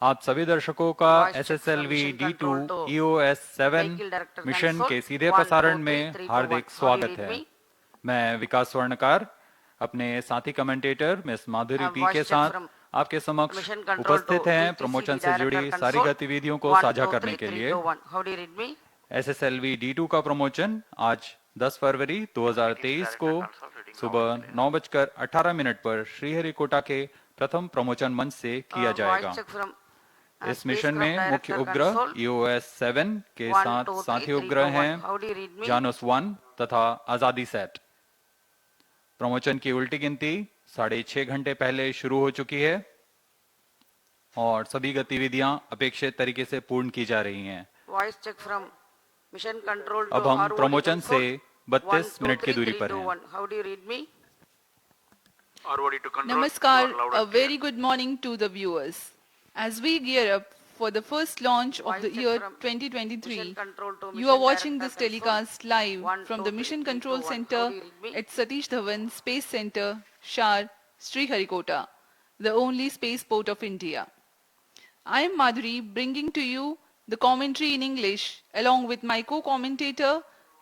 आप सभी दर्शकों का SSLV D2 EOS 7 मिशन के सीधे प्रसारण में हार्दिक स्वागत है। मैं विकास स्वर्णकार अपने साथी कमेंटेटर मिस माधुरी पी के साथ आपके समक्ष उपस्थित हैं प्रमोशन से जुड़ी सारी गतिविधियों को साझा करने के लिए। SSLV D2 का प्रमोशन आज 10 फरवरी 2023 को सुबह 9:18 पर श्रीहरिकोटा के प्रथम प्रमोशन मंच से किया जाएगा। इस मिशन में मुख्य उपग्रह EOS 7 के साथ साथी उपग्रह हैं जानस 1 तथा आजादी सेट। प्रमोशन की उल्टी गिनती 6.5 घंटे पहले शुरू हो चुकी है और सभी गतिविधियां अपेक्षित तरीके से पूर्ण की जा रही हैं। अब हम प्रमोशन से 32 मिनट की दूरी पर हैं। Namaskar, a very good morning to the viewers. As we gear up for the first launch of the year 2023, you are watching this telecast live from the Mission Control Center at Satish Dhawan Space Center, SHAR, Sriharikota, the only spaceport of India. I am Madhuri, bringing to you the commentary in English along with my co-commentator,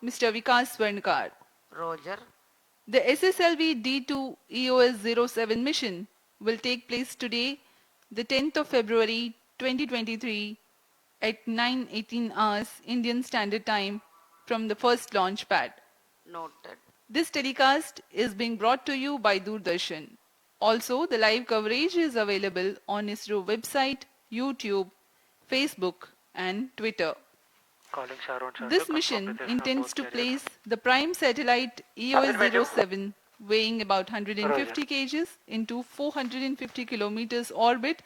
Mr. Vikas Swarnkar. Roger. The SSLV D2 EOS 07 mission will take place today, the 10th of February 2023 at 9:18 hours Indian Standard Time from the first launch pad. Noted. This telecast is being brought to you by Doordarshan. Also, the live coverage is available on ISRO website, YouTube, Facebook and Twitter. This mission intends to place the prime satellite EOS 07 weighing about 150 kgs into 450 kilometers orbit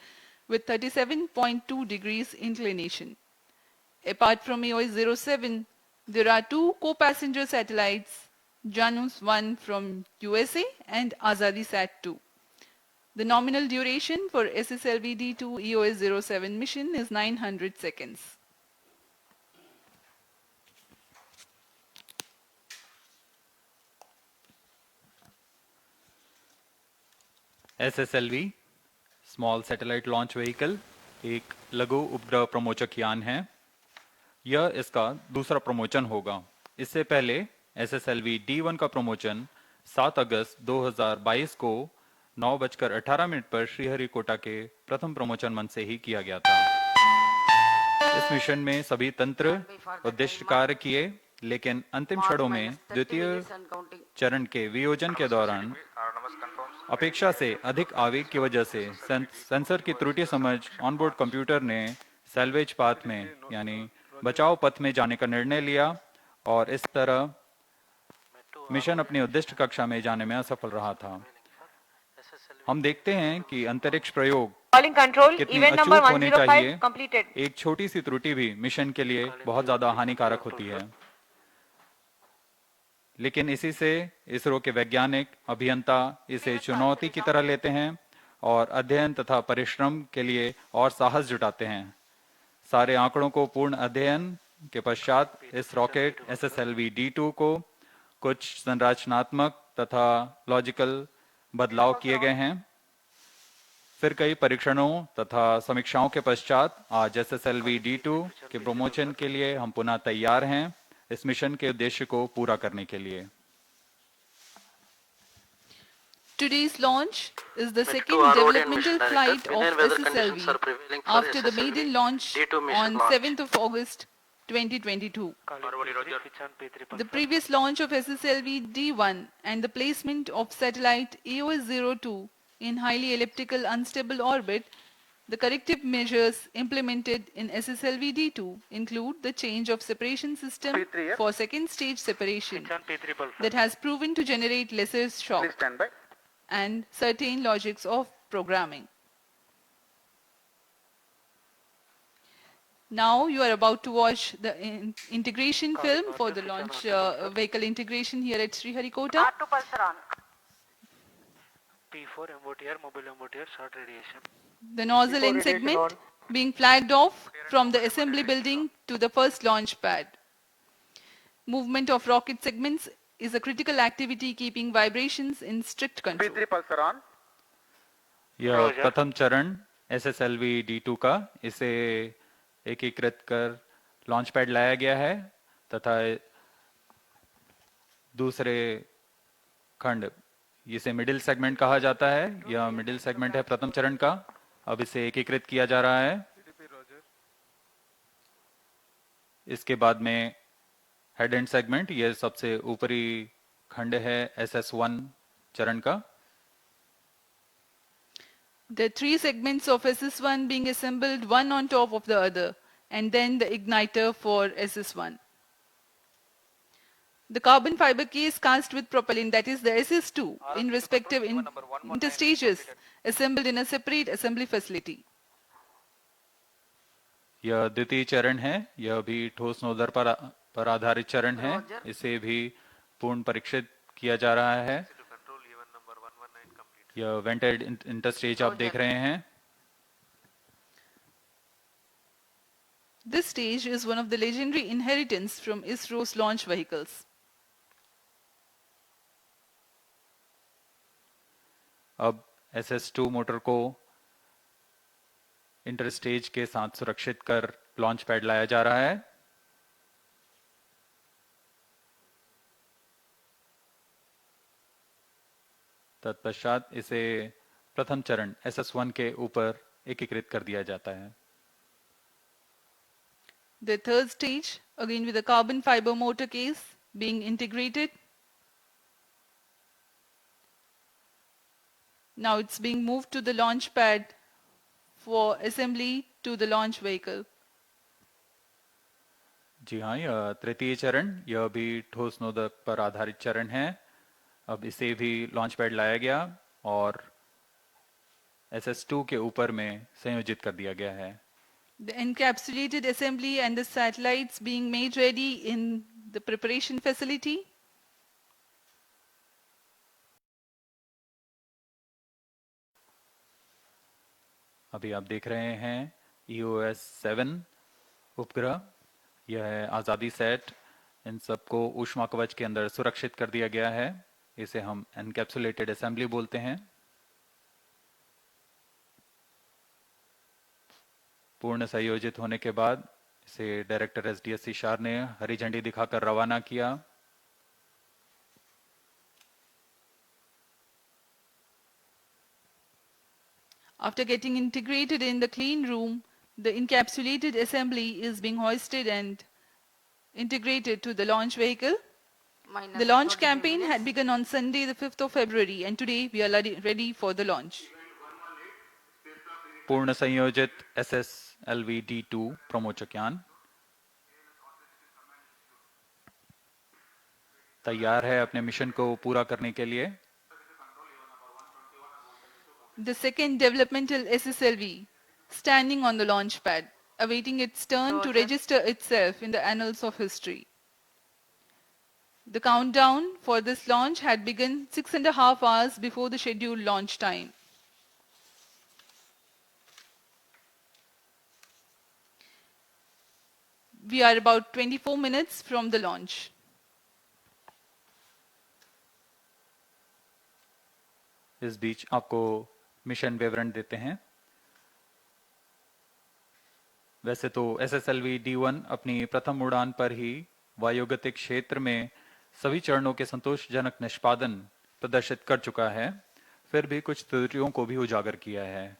with 37.2 degrees inclination. Apart from EOS 07, there are two co-passenger satellites, Janus 1 from USA and Azadi Sat 2. The nominal duration for SSLV D2 EOS 07 mission is 900 seconds. SSLV small satellite launch vehicle एक लघु उपग्रह प्रमोचक यान है। यह इसका दूसरा प्रमोचन होगा। इससे पहले SSLV D1 का प्रमोचन 7 अगस्त 2022 को 9:18 पर श्रीहरिकोटा के प्रथम प्रमोचन मंच से ही किया गया था। इस मिशन में सभी तंत्र उद्देश्य कार्य किए, लेकिन अंतिम क्षणों में द्वितीय चरण के वियोजन के दौरान अपेक्षा से अधिक आवेग की वजह से सेंसर की त्रुटि समझ ऑनबोर्ड कंप्यूटर ने सैल्वेज पाथ में यानी बचाव पथ में जाने का निर्णय लिया और इस तरह मिशन अपनी उद्दिष्ट कक्षा में जाने में असफल रहा था। हम देखते हैं कि अंतरिक्ष प्रयोग कितनी अचूक होने चाहिए, एक छोटी सी त्रुटि भी मिशन के लिए बहुत ज्यादा हानिकारक होती है। लेकिन इसी से इसरो के वैज्ञानिक अभियंता इसे चुनौती की तरह लेते हैं और अध्ययन तथा परिश्रम के लिए और साहस जुटाते हैं। सारे आंकड़ों को पूर्ण अध्ययन के पश्चात इस रॉकेट SSLV D2 को कुछ संरचनात्मक तथा लॉजिकल बदलाव किए गए हैं। फिर कई परीक्षणों तथा समीक्षाओं के पश्चात आज SSLV D2 के प्रमोशन के लिए हम पुनः तैयार हैं इस मिशन के उद्देश्य को पूरा करने के लिए। Today's launch is the second developmental flight of SSLV after the maiden launch on 7th of August 2022. The previous launch of SSLV D1 and the placement of satellite EOS 02 in highly elliptical unstable orbit, the corrective measures implemented in SSLV D2 include the change of separation system for second stage separation that has proven to generate lesser shock and certain logics of programming. Now you are about to watch the integration film for the launch vehicle integration here at Sriharikota. P4 MOTR, mobile MOTR, short radiation. The nozzle end segment being flagged off from the assembly building to the first launch pad. Movement of rocket segments is a critical activity keeping vibrations in strict control. यह प्रथम चरण SSLV D2 का इसे एकीकृत कर launch pad लाया गया है तथा दूसरे खंड इसे मिडिल सेगमेंट कहा जाता है। यह मिडिल सेगमेंट है प्रथम चरण का। अब इसे एकीकृत किया जा रहा है। इसके बाद में हेड एंड सेगमेंट, यह सबसे ऊपरी खंड है SS1 चरण का। The three segments of SS1 being assembled one on top of the other, and then the igniter for SS1. The carbon fiber case cast with propellant, that is the SS2, in respective interstages, assembled in a separate assembly facility. यह द्वितीय चरण है। यह भी ठोस nozzle पर आधारित चरण है। इसे भी पूर्ण परीक्षित किया जा रहा है। यह वेंटेड इंटरस्टेज आप देख रहे हैं। This stage is one of the legendary inheritance from ISRO's launch vehicles. अब SS2 मोटर को इंटरस्टेज के साथ सुरक्षित कर लॉन्च पैड लाया जा रहा है। तत्पश्चात इसे प्रथम चरण SS1 के ऊपर एकीकृत कर दिया जाता है। The third stage, again with a carbon fiber motor case being integrated. Now it's being moved to the launch pad for assembly to the launch vehicle. जी हाँ, यह तृतीय चरण, यह भी ठोस नोदक पर आधारित चरण है। अब इसे भी लॉन्च पैड लाया गया और SS2 के ऊपर में संयोजित कर दिया गया है। The encapsulated assembly and the satellites being made ready in the preparation facility. अभी आप देख रहे हैं EOS-7 उपग्रह। यह है आज़ादी सेट। इन सबको ऊष्मा कवच के अंदर सुरक्षित कर दिया गया है। इसे हम एनकैप्सुलेटेड असेंबली बोलते हैं। पूर्ण संयोजित होने के बाद इसे डायरेक्टर SDSC SHAR ने हरी झंडी दिखाकर रवाना किया। After getting integrated in the clean room, the encapsulated assembly is being hoisted and integrated to the launch vehicle. The launch campaign had begun on Sunday, the 5th of February, and today we are ready for the launch. पूर्ण संयोजित SSLV D2 प्रमोचक यान तैयार है अपने mission को पूरा करने के लिए। The second developmental SSLV, standing on the launch pad, awaiting its turn to register itself in the annals of history. The countdown for this launch had begun 6.5 hours before the scheduled launch time. We are about 24 minutes from the launch. इस बीच आपको mission विवरण देते हैं। वैसे तो SSLV D1 अपनी प्रथम उड़ान पर ही वायुगतिक क्षेत्र में सभी चरणों के संतोषजनक निष्पादन प्रदर्शित कर चुका है, फिर भी कुछ त्रुटियों को भी उजागर किया है।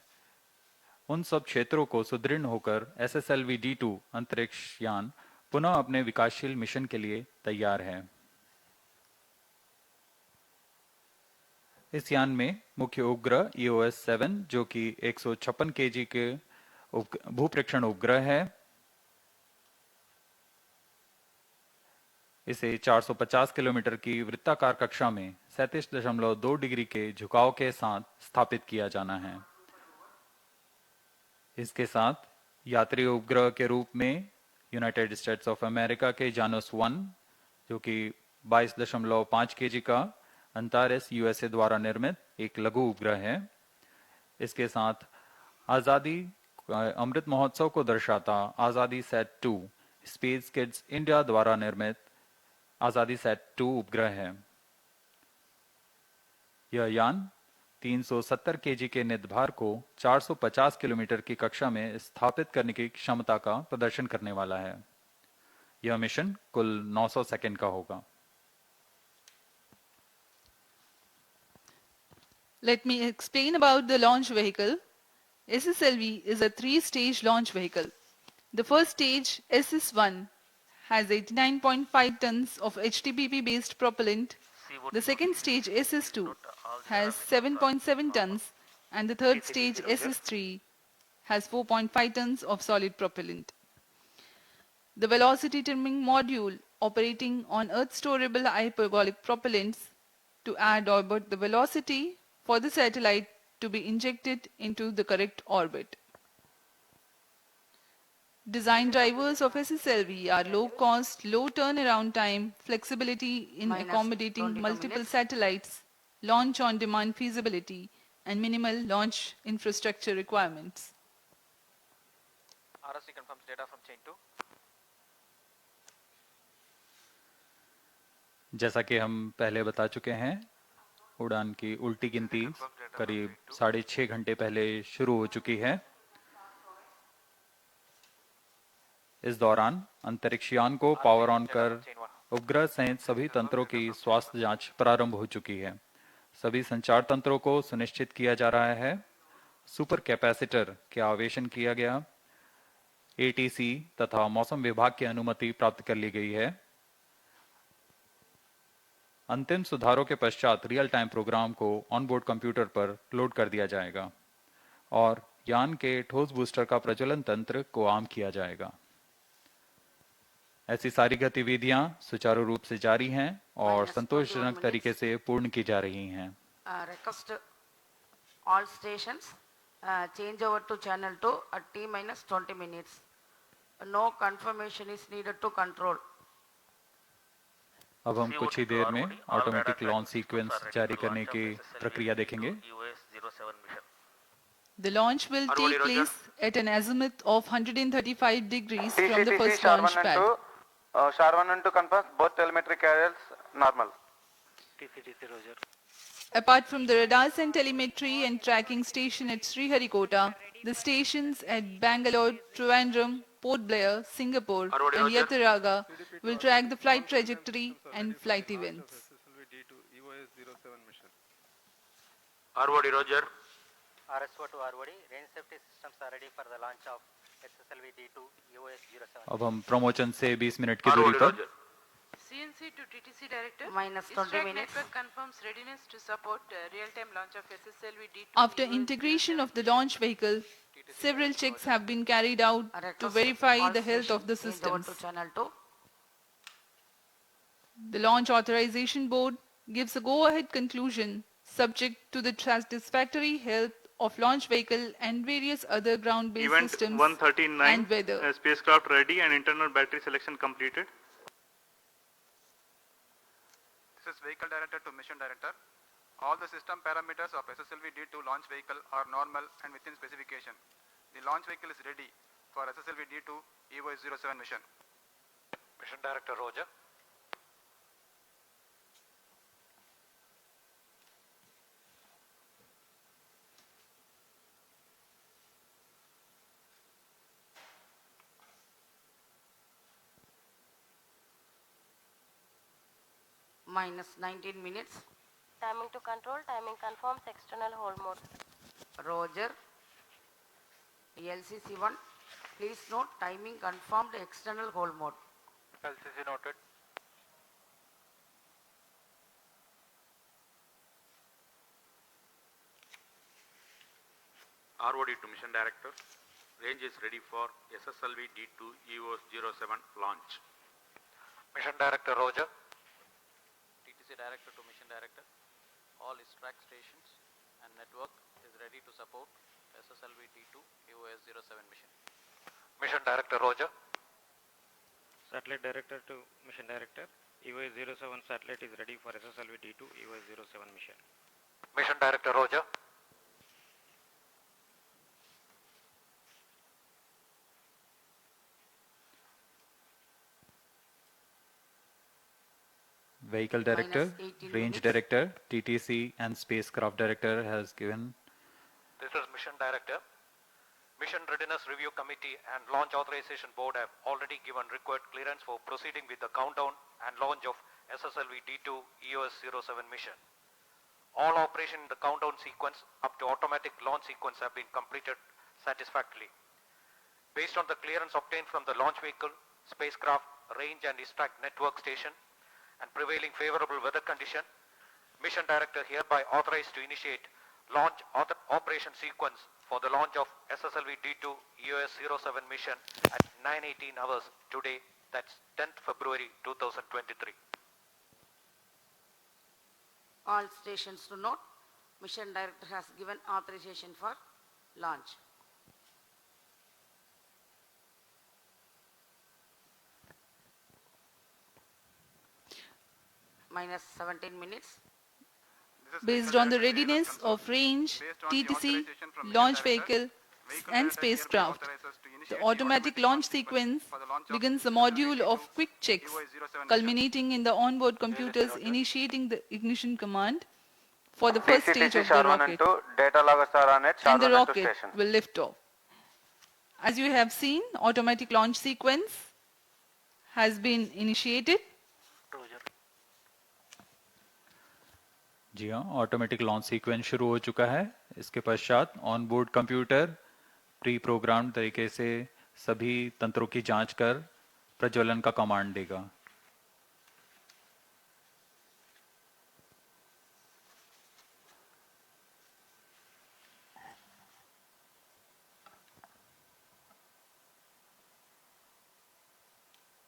उन सब क्षेत्रों को सुदृढ़ होकर SSLV D2 अंतरिक्ष यान पुनः अपने विकासशील मिशन के लिए तैयार है। इस यान में मुख्य उपग्रह EOS-7 जो कि 156 kg के भूप्रेक्षण उपग्रह है। इसे 450 किलोमीटर की वृत्ताकार कक्षा में 37.2 डिग्री के झुकाव के साथ स्थापित किया जाना है। इसके साथ यात्री उपग्रह के रूप में यूनाइटेड स्टेट्स ऑफ अमेरिका के जानस-1 जो कि 22.5 kg का अंटारेस USA द्वारा निर्मित एक लघु उपग्रह है। इसके साथ आजादी अमृत महोत्सव को दर्शाता आजादी सेट 2 स्पेस किड्स इंडिया द्वारा निर्मित आजादी सेट 2 उपग्रह है। यह यान 370 केजी के निधभार को 450 किलोमीटर की कक्षा में स्थापित करने की क्षमता का प्रदर्शन करने वाला है। यह मिशन कुल 900 सेकंड का होगा। Let me explain about the launch vehicle. SSLV is a three-stage launch vehicle. The first stage, SS1, has 89.5 tons of HTPP-based propellant. The second stage, SS2, has 7.7 tons, and the third stage, SS3, has 4.5 tons of solid propellant. The velocity trimming module operating on Earth-storable hyperbolic propellants to add orbit the velocity for the satellite to be injected into the correct orbit. Design drivers of SSLV are low cost, low turnaround time, flexibility in Minus accommodating 22 multiple minutes. satellites, launch on demand feasibility, and minimal launch infrastructure requirements. RSC confirms data from chain 2. जैसा कि हम पहले बता चुके हैं, उड़ान की उल्टी गिनती करीब 6.5 घंटे पहले शुरू हो चुकी है। इस दौरान अंतरिक्ष यान को पावर ऑन कर उपग्रह सहित सभी तंत्रों की स्वास्थ्य जांच प्रारंभ हो चुकी है। सभी संचार तंत्रों को सुनिश्चित किया जा रहा है। सुपर कैपेसिटर के आवेशन किया गया। एटीसी तथा मौसम विभाग की अनुमति प्राप्त कर ली गई है। अंतिम सुधारों के पश्चात रियल टाइम प्रोग्राम को ऑनबोर्ड कंप्यूटर पर लोड कर दिया जाएगा और यान के ठोस बूस्टर का प्रज्वलन तंत्र को आम किया जाएगा। ऐसी सारी गतिविधियां सुचारू रूप से जारी हैं और संतोषजनक तरीके से पूर्ण की जा रही हैं। Request all stations change over to channel 2 at T-20 minutes. No confirmation is needed to control. अब हम कुछ ही देर में ऑटोमेटिक लॉन्च सीक्वेंस जारी करने की प्रक्रिया देखेंगे। The launch will take place at an azimuth of 135 degrees from the first launch pad. SHAR 1 and 2 confirms both telemetry carriers normal. TCTC Roger. Apart from the radars and telemetry and tracking station at Sriharikota, the stations at Bangalore, Trivandrum, Port Blair, Singapore and Yataraga will track the flight trajectory and flight events. ROD Roger. RSO to ROD, range safety systems are ready for the launch of SSLV D2 EOS 07. अब हम प्रमोचन से 20 minute की दूरी पर CNC to TTC Director. Minus 20 ISRO minutes. network confirms readiness to support real-time launch of SSLV D2. After integration of the launch vehicle, several checks have been carried out to verify All the health of the stations change over systems. to channel 2. The Launch Authorization Board gives a go-ahead conclusion subject to the satisfactory health of launch vehicle and various other ground-based Event systems 139, and weather. spacecraft ready and internal battery selection completed. This is Vehicle Director to Mission Director. All the system parameters of SSLV D2 launch vehicle are normal and within specification. The launch vehicle is ready for SSLV D2 EOS 07 mission. Mission Director Roger. Minus 19 minutes. Timing to control, timing confirms external hold mode. Roger. LCC1. Please note timing confirmed external hold mode. LCC noted. ROD to Mission Director. Range is ready for SSLV D2 EOS 07 launch. Mission Director Roger. TTC Director to Mission Director. All track stations and network is ready to support SSLV D2 EOS 07 mission. Mission Director Roger. Satellite Director to Mission Director. EOS 07 satellite is ready for SSLV D2 EOS 07 mission. Mission Director Roger. Vehicle Director, minus 18 Range minutes. Director, TTC and Spacecraft Director has given. This is Mission Director. Mission Readiness Review Committee and Launch Authorization Board have already given required clearance for proceeding with the countdown and launch of SSLV D2 EOS-07 mission. All operation in the countdown sequence up to automatic launch sequence have been completed satisfactorily. Based on the clearance obtained from the launch vehicle, spacecraft, range and extract network station and prevailing favorable weather condition, Mission Director hereby authorized to initiate launch operation sequence for the launch of SSLV D2 EOS-07 mission at 9:18 hours today, that's 10th February 2023. All stations to note, Mission Director has given authorization for launch. Minus 17 minutes. This is Based vehicle on the director readiness consult. of range, Based on the TTC, authorization from mission launch director, vehicle vehicle and director hereby spacecraft, authorizes to the initiate automatic launch sequence for the launch of begins the SSLV module D2 of quick checks, EOS-07 mission. culminating in the onboard computers initiating the ignition command for the first stage of the rocket, data logger star on it, and the SHAR 1 to rocket station. will lift off. As you have seen, automatic launch sequence has been initiated. जी हाँ, automatic launch sequence शुरू हो चुका है। इसके पश्चात on board computer pre program तरीके से सभी तंत्रों की जांच कर प्रज्वलन का कमांड देगा।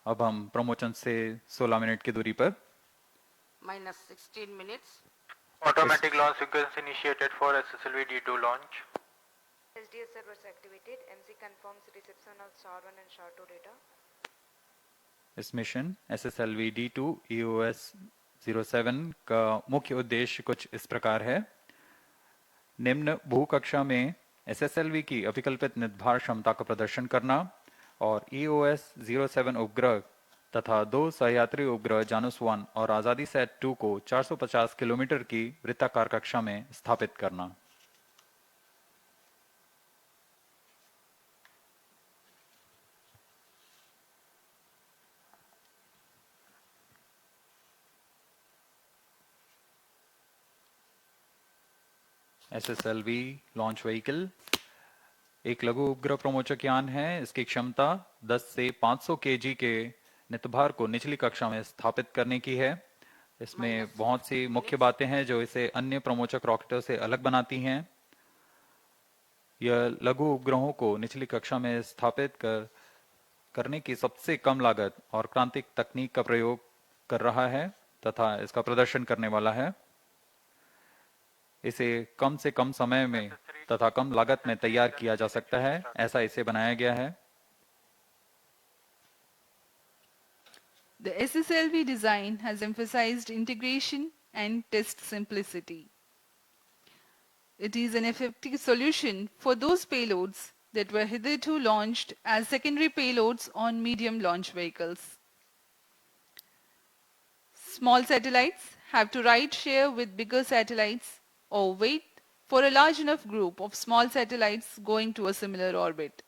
अब हम प्रमोशन से 16 मिनट की दूरी पर Minus 16 minutes. Automatic launch sequence initiated for SSLV D2 launch. SDSC was activated. MC confirms reception of SHAR 1 and SHAR 2 data. इस मिशन SSLV D2 EOS-07 का मुख्य उद्देश्य कुछ इस प्रकार है। निम्न भूकक्षा में SSLV की अभिकल्पित निर्धार क्षमता का प्रदर्शन करना और EOS-07 उपग्रह तथा दो सहयात्री उपग्रह जानुस 1 और आजादी सेट 2 को 450 किलोमीटर की वृत्ताकार कक्षा में स्थापित करना। SSLV लॉन्च व्हीकल एक लघु उपग्रह प्रमोचक यान है। इसकी क्षमता 10 से 500 केजी के नितभार को निचली कक्षा में स्थापित करने की है। इसमें बहुत सी मुख्य बातें हैं जो इसे अन्य प्रमोचक रॉकेटों से अलग बनाती हैं। यह लघु उपग्रहों को निचली कक्षा में स्थापित करने की सबसे कम लागत और क्रांतिक तकनीक का प्रयोग कर रहा है तथा इसका प्रदर्शन करने वाला है। इसे कम से कम समय में तथा कम लागत में तैयार किया जा सकता है, ऐसा इसे बनाया गया है। The SSLV design has emphasized integration and test simplicity. It is an effective solution for those payloads that were hitherto launched as secondary payloads on medium launch vehicles. Small satellites have to ride share with bigger satellites or wait for a large enough group of small satellites going to a similar orbit.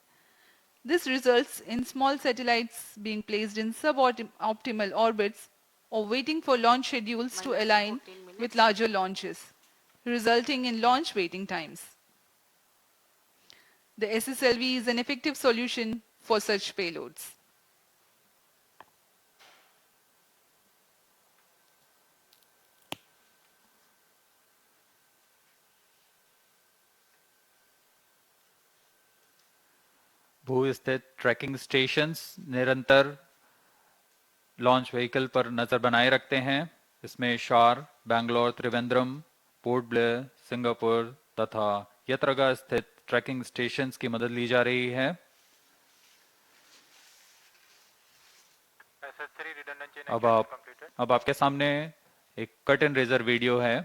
This results in small satellites being placed in suboptimal orbits or waiting for launch schedules to align with larger launches, resulting in launch waiting times. The SSLV is an effective solution for such payloads. भू स्थित trekking stations निरंतर launch vehicle पर नजर बनाए रखते हैं। इसमें शार, Bangalore, Trivandrum, port Blair, Singapore तथा यत्रगा स्थित ट्रैकिंग स्टेशंस की मदद ली जा रही है। अब आपके सामने एक कट एंड रेजर वीडियो है।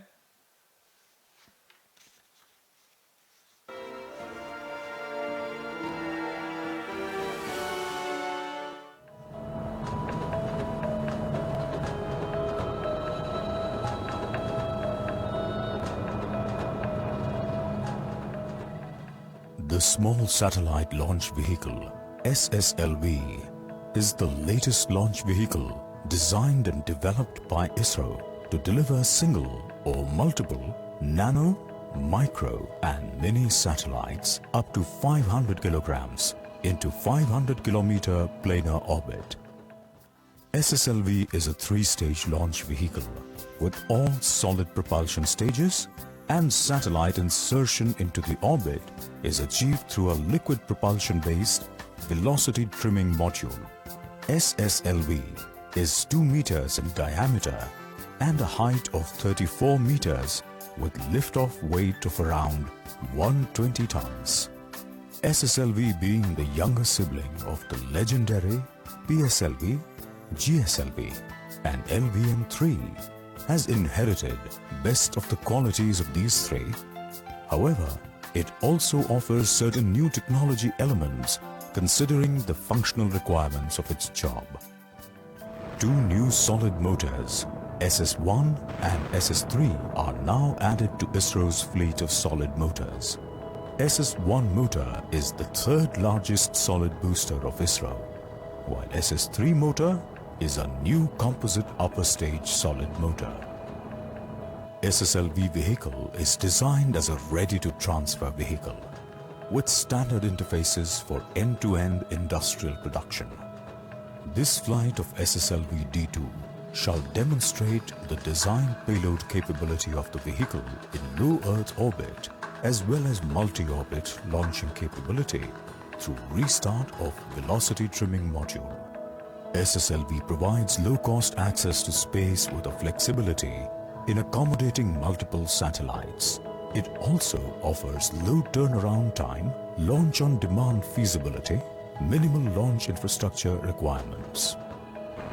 The Small Satellite Launch Vehicle, SSLV, is the latest launch vehicle designed and developed by ISRO to deliver single or multiple nano, micro and mini satellites up to 500 kilograms into 500 kilometer planar orbit. SSLV is a three-stage launch vehicle with all solid propulsion stages, and satellite insertion into the orbit is achieved through a liquid propulsion-based velocity trimming module. SSLV is 2 meters in diameter and a height of 34 meters with liftoff weight of around 120 tons. SSLV being the younger sibling of the legendary PSLV, GSLV and LVM-3 has inherited best of the qualities of these three. However, it also offers certain new technology elements considering the functional requirements of its job. 2 new solid motors, SS1 and SS3, are now added to ISRO's fleet of solid motors. SS1 motor is the 3rd largest solid booster of ISRO, while SS3 motor is a new composite upper stage solid motor. SSLV vehicle is designed as a ready-to-transfer vehicle with standard interfaces for end-to-end industrial production. This flight of SSLV D2 shall demonstrate the design payload capability of the vehicle in low Earth orbit as well as multi-orbit launching capability through restart of velocity trimming module. SSLV provides low-cost access to space with a flexibility in accommodating multiple satellites. It also offers low turnaround time, launch-on-demand feasibility, minimal launch infrastructure requirements.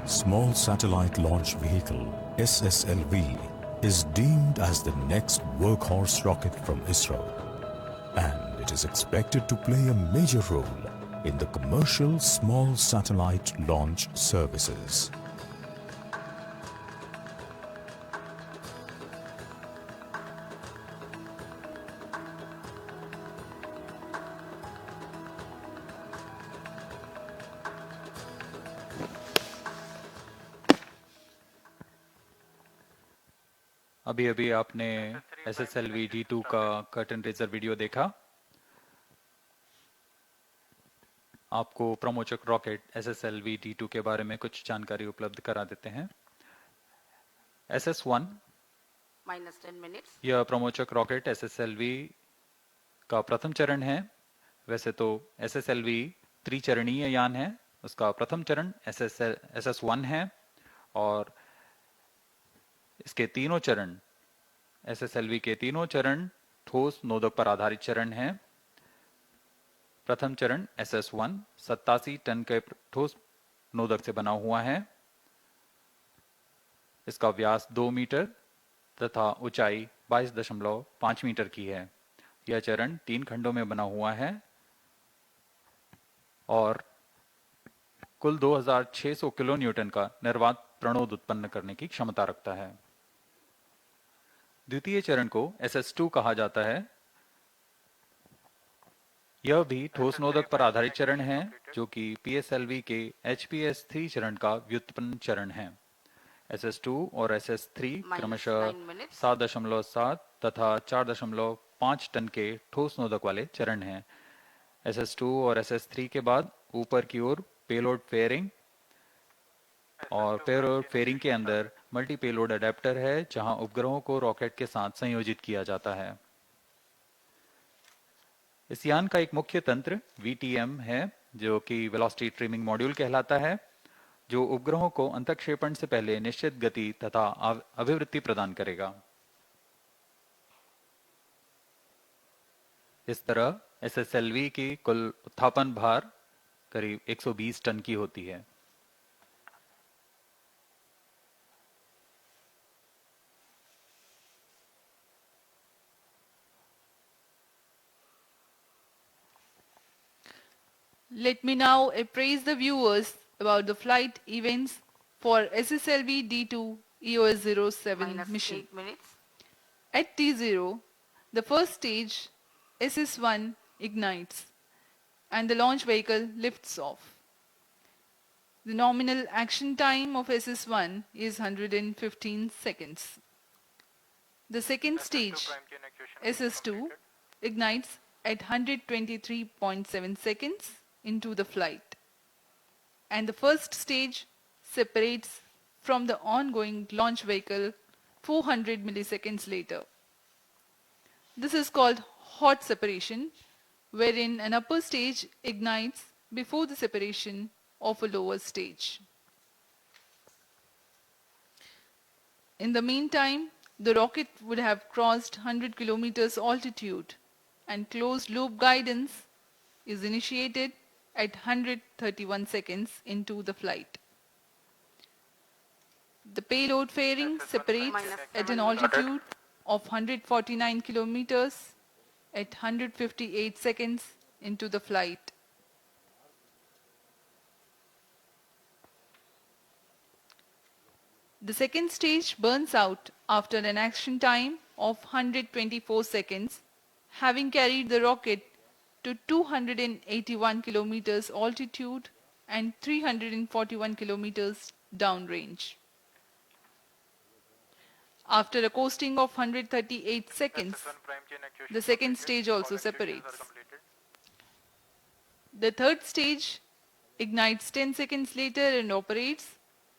Small Satellite Launch Vehicle SSLV is deemed as the next workhorse rocket from ISRO, and it is expected to play a major role in the commercial small satellite launch services. अभी अभी आपने SSLV D2 का curtain raiser video देखा। आपको प्रमोचक rocket SSLV D2 के बारे में कुछ जानकारी उपलब्ध करा देते हैं। SS1 -10 minutes. यह प्रमोचक रॉकेट SSLV का प्रथम चरण है। वैसे तो SSLV त्रिचरणीय यान है। उसका प्रथम चरण SS1 है और इसके तीनों चरण SSLV के तीनों चरण ठोस नोदक पर आधारित चरण हैं। प्रथम चरण SS1 87 टन के ठोस नोदक से बना हुआ है। इसका व्यास 2 मीटर तथा ऊंचाई 22.5 मीटर की है। यह चरण 3 खंडों में बना हुआ है और कुल 2600 किलो न्यूटन का निर्वात प्रणोद उत्पन्न करने की क्षमता रखता है। द्वितीय चरण को SS2 कहा जाता है। यह भी ठोस नोदक पर आधारित चरण है जो कि PSLV के HPS3 चरण का व्युत्पन्न चरण है। SS2 और SS3 क्रमशः 7.7 तथा 4.5 टन के ठोस नोदक वाले चरण हैं। SS2 और SS3 के बाद ऊपर की ओर पेलोड फेयरिंग और पेलोड फेयरिंग के अंदर मल्टी पेलोड अडेप्टर है जहां उपग्रहों को रॉकेट के साथ संयोजित किया जाता है। इस यान का एक मुख्य तंत्र VTM है जो कि वेलोसिटी ट्रिमिंग मॉड्यूल कहलाता है, जो उपग्रहों को अंतःक्षेपण से पहले निश्चित गति तथा अभिवृत्ति प्रदान करेगा। इस तरह SSLV की कुल उत्थापन भार करीब 120 टन की होती है। Let me now appraise the viewers about the flight events for SSLV D2 EOS-07 mission. -8 minutes. At T0, the first stage SS1 ignites, and the launch vehicle lifts off. The nominal action time of SS1 is 115 seconds. The second stage, SS2, ignites at 123.7 seconds into the flight, and the first stage separates from the ongoing launch vehicle 400 milliseconds later. This is called hot separation, wherein an upper stage ignites before the separation of a lower stage. In the meantime, the rocket would have crossed 100 kilometers altitude, and closed loop guidance is initiated at 131 seconds into the flight. The payload fairing separates at an altitude of 149 kilometers at 158 seconds into the flight. The second stage burns out after an action time of 124 seconds, having carried the rocket to 281 kilometers altitude and 341 kilometers downrange. After a coasting of 138 seconds, the second stage also separates. The third stage ignites 10 seconds later and operates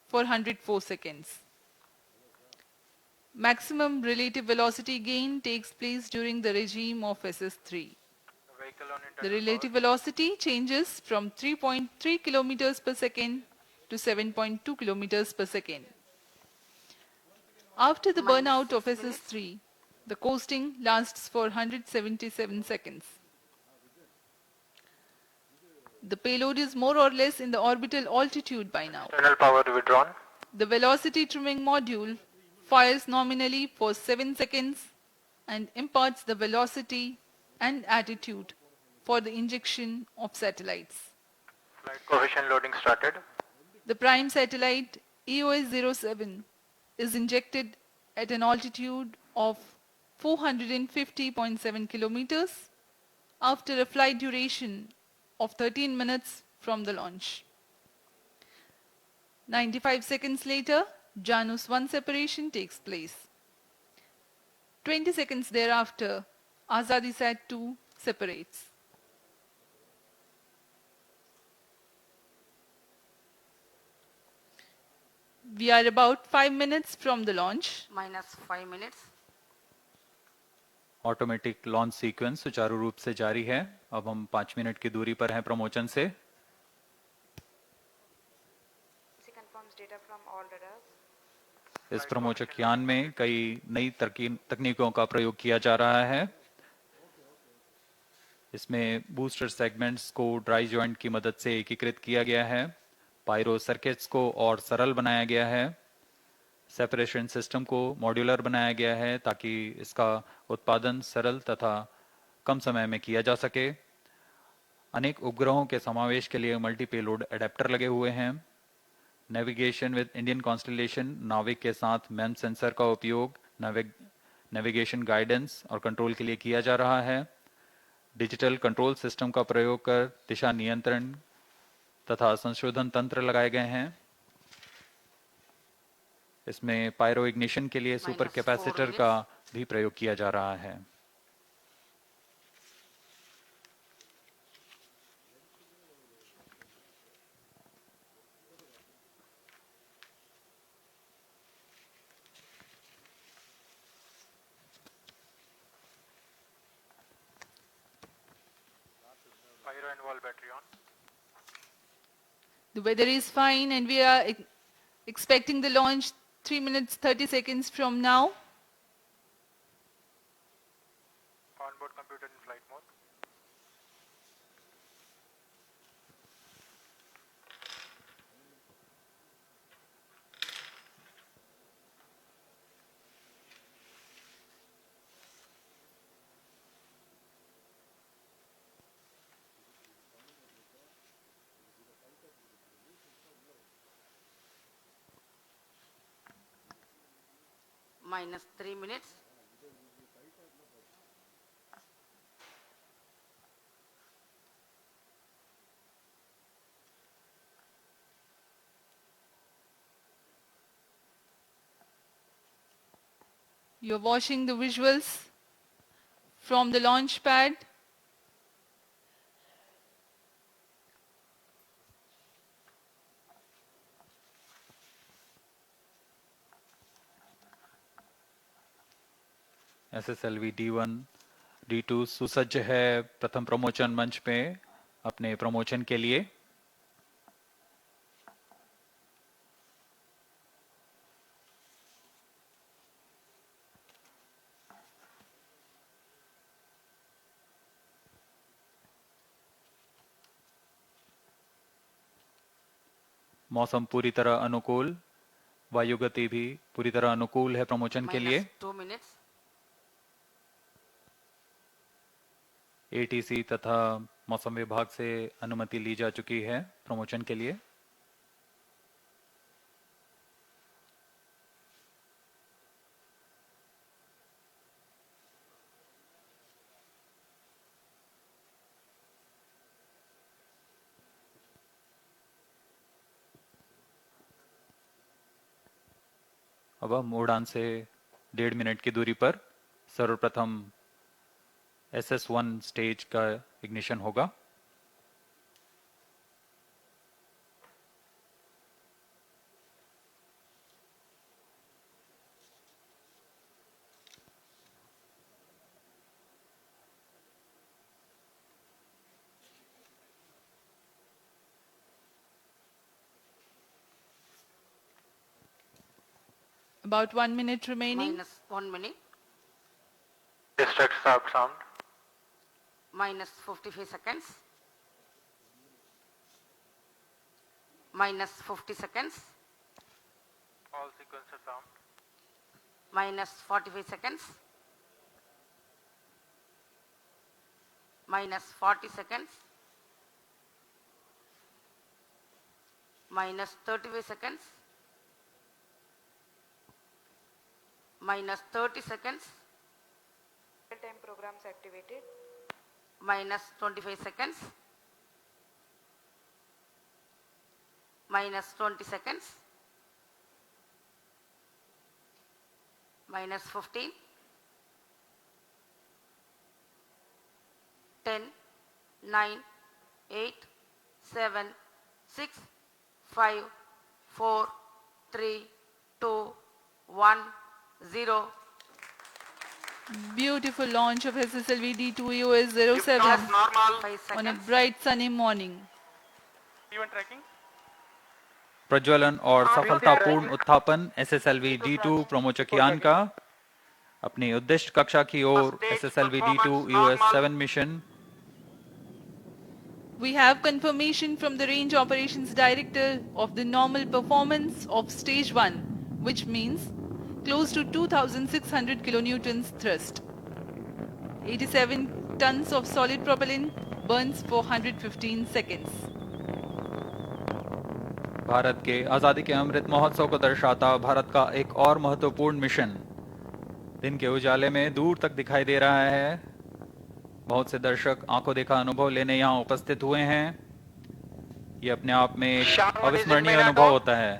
for 104 seconds. Maximum relative velocity gain takes place during the regime of SS3. The relative velocity changes from 3.3 kilometers per second to 7.2 kilometers per second. After the burnout of SS3, the coasting lasts for 177 seconds. The payload is more or less in the orbital altitude by now. Internal power withdrawn. The velocity trimming module fires nominally for 7 seconds and imparts the velocity and attitude for the injection of satellites. Flight coefficient loading started. The prime satellite EOS-07 is injected at an altitude of 450.7 kilometers after a flight duration of 13 minutes from the launch. 95 seconds later, Janus 1 separation takes place. 20 seconds thereafter, Azadisat 2 separates. We are about 5 minutes from the launch. minus 5 minutes. Automatic launch sequence सुचारू रूप से जारी है। अब हम 5 minute की दूरी पर हैं प्रमोचन से। She confirms data from all radars. इस प्रमोचक यान में कई नई तकनीकों का प्रयोग किया जा रहा है। इसमें बूस्टर सेगमेंट्स को ड्राई जॉइंट की मदद से एकीकृत किया गया है। पायरो सर्किट्स को और सरल बनाया गया है। सेपरेशन सिस्टम को मॉड्यूलर बनाया गया है ताकि इसका उत्पादन सरल तथा कम समय में किया जा सके। अनेक उपग्रहों के समावेश के लिए मल्टी पेलोड एडेप्टर लगे हुए हैं। नेविगेशन विद इंडियन कॉन्स्टलेशन नाविक के साथ मैम सेंसर का उपयोग नेविगेशन गाइडेंस और कंट्रोल के लिए किया जा रहा है। डिजिटल कंट्रोल सिस्टम का प्रयोग कर दिशा नियंत्रण तथा संशोधन तंत्र लगाए गए हैं। इसमें पायरो इग्निशन के लिए सुपर कैपेसिटर का भी प्रयोग किया जा रहा है। Pyro and wall battery on. The weather is fine and we are expecting the launch 3 minutes 30 seconds from now. Onboard computer in flight mode. minus 3 minutes. You're watching the visuals from the launch pad. SSLV D1 D2 सुसज्ज है प्रथम प्रमोचन मंच पे अपने प्रमोचन के लिए। मौसम पूरी तरह अनुकूल, वायु गति भी पूरी तरह अनुकूल है प्रमोचन के लिए। -2 minutes. एटीसी तथा मौसम विभाग से अनुमति ली जा चुकी है प्रमोचन के लिए। अब हम उड़ान से 1.5 मिनट की दूरी पर सर्वप्रथम SS1 स्टेज का इग्निशन होगा। About 1 minute remaining. -1 minute. Distract start sound. -55 seconds. -50 seconds. All sequencer sound. -45 seconds. -40 seconds. -35 seconds. -30 seconds. Real-time programs activated. -25 seconds. -20 seconds. -15. 10, 9, 8, 7, 6, 5, 4, 3, 2, 1, 0. Beautiful launch of SSLV D2 EOS 07 on a bright sunny morning. Event tracking. प्रज्वलन और सफलतापूर्ण उत्थापन SSLV D2 प्रमोचक यान का अपनी उद्दिष्ट कक्षा की ओर SSLV D2 EOS 7 mission. We have confirmation from the Range Operations Director of the normal performance of Stage 1, which means close to 2,600 kilonewtons thrust. 87 tons of solid propellant burns for 115 seconds. Bharat के आजादी के अमृत महोत्सव को दर्शाता भारत का एक और महत्वपूर्ण mission दिन के उजाले में दूर तक दिखाई दे रहा है। बहुत से दर्शक आंखों देखा अनुभव लेने यहाँ उपस्थित हुए हैं। ये अपने आप में एक अविस्मरणीय अनुभव होता है।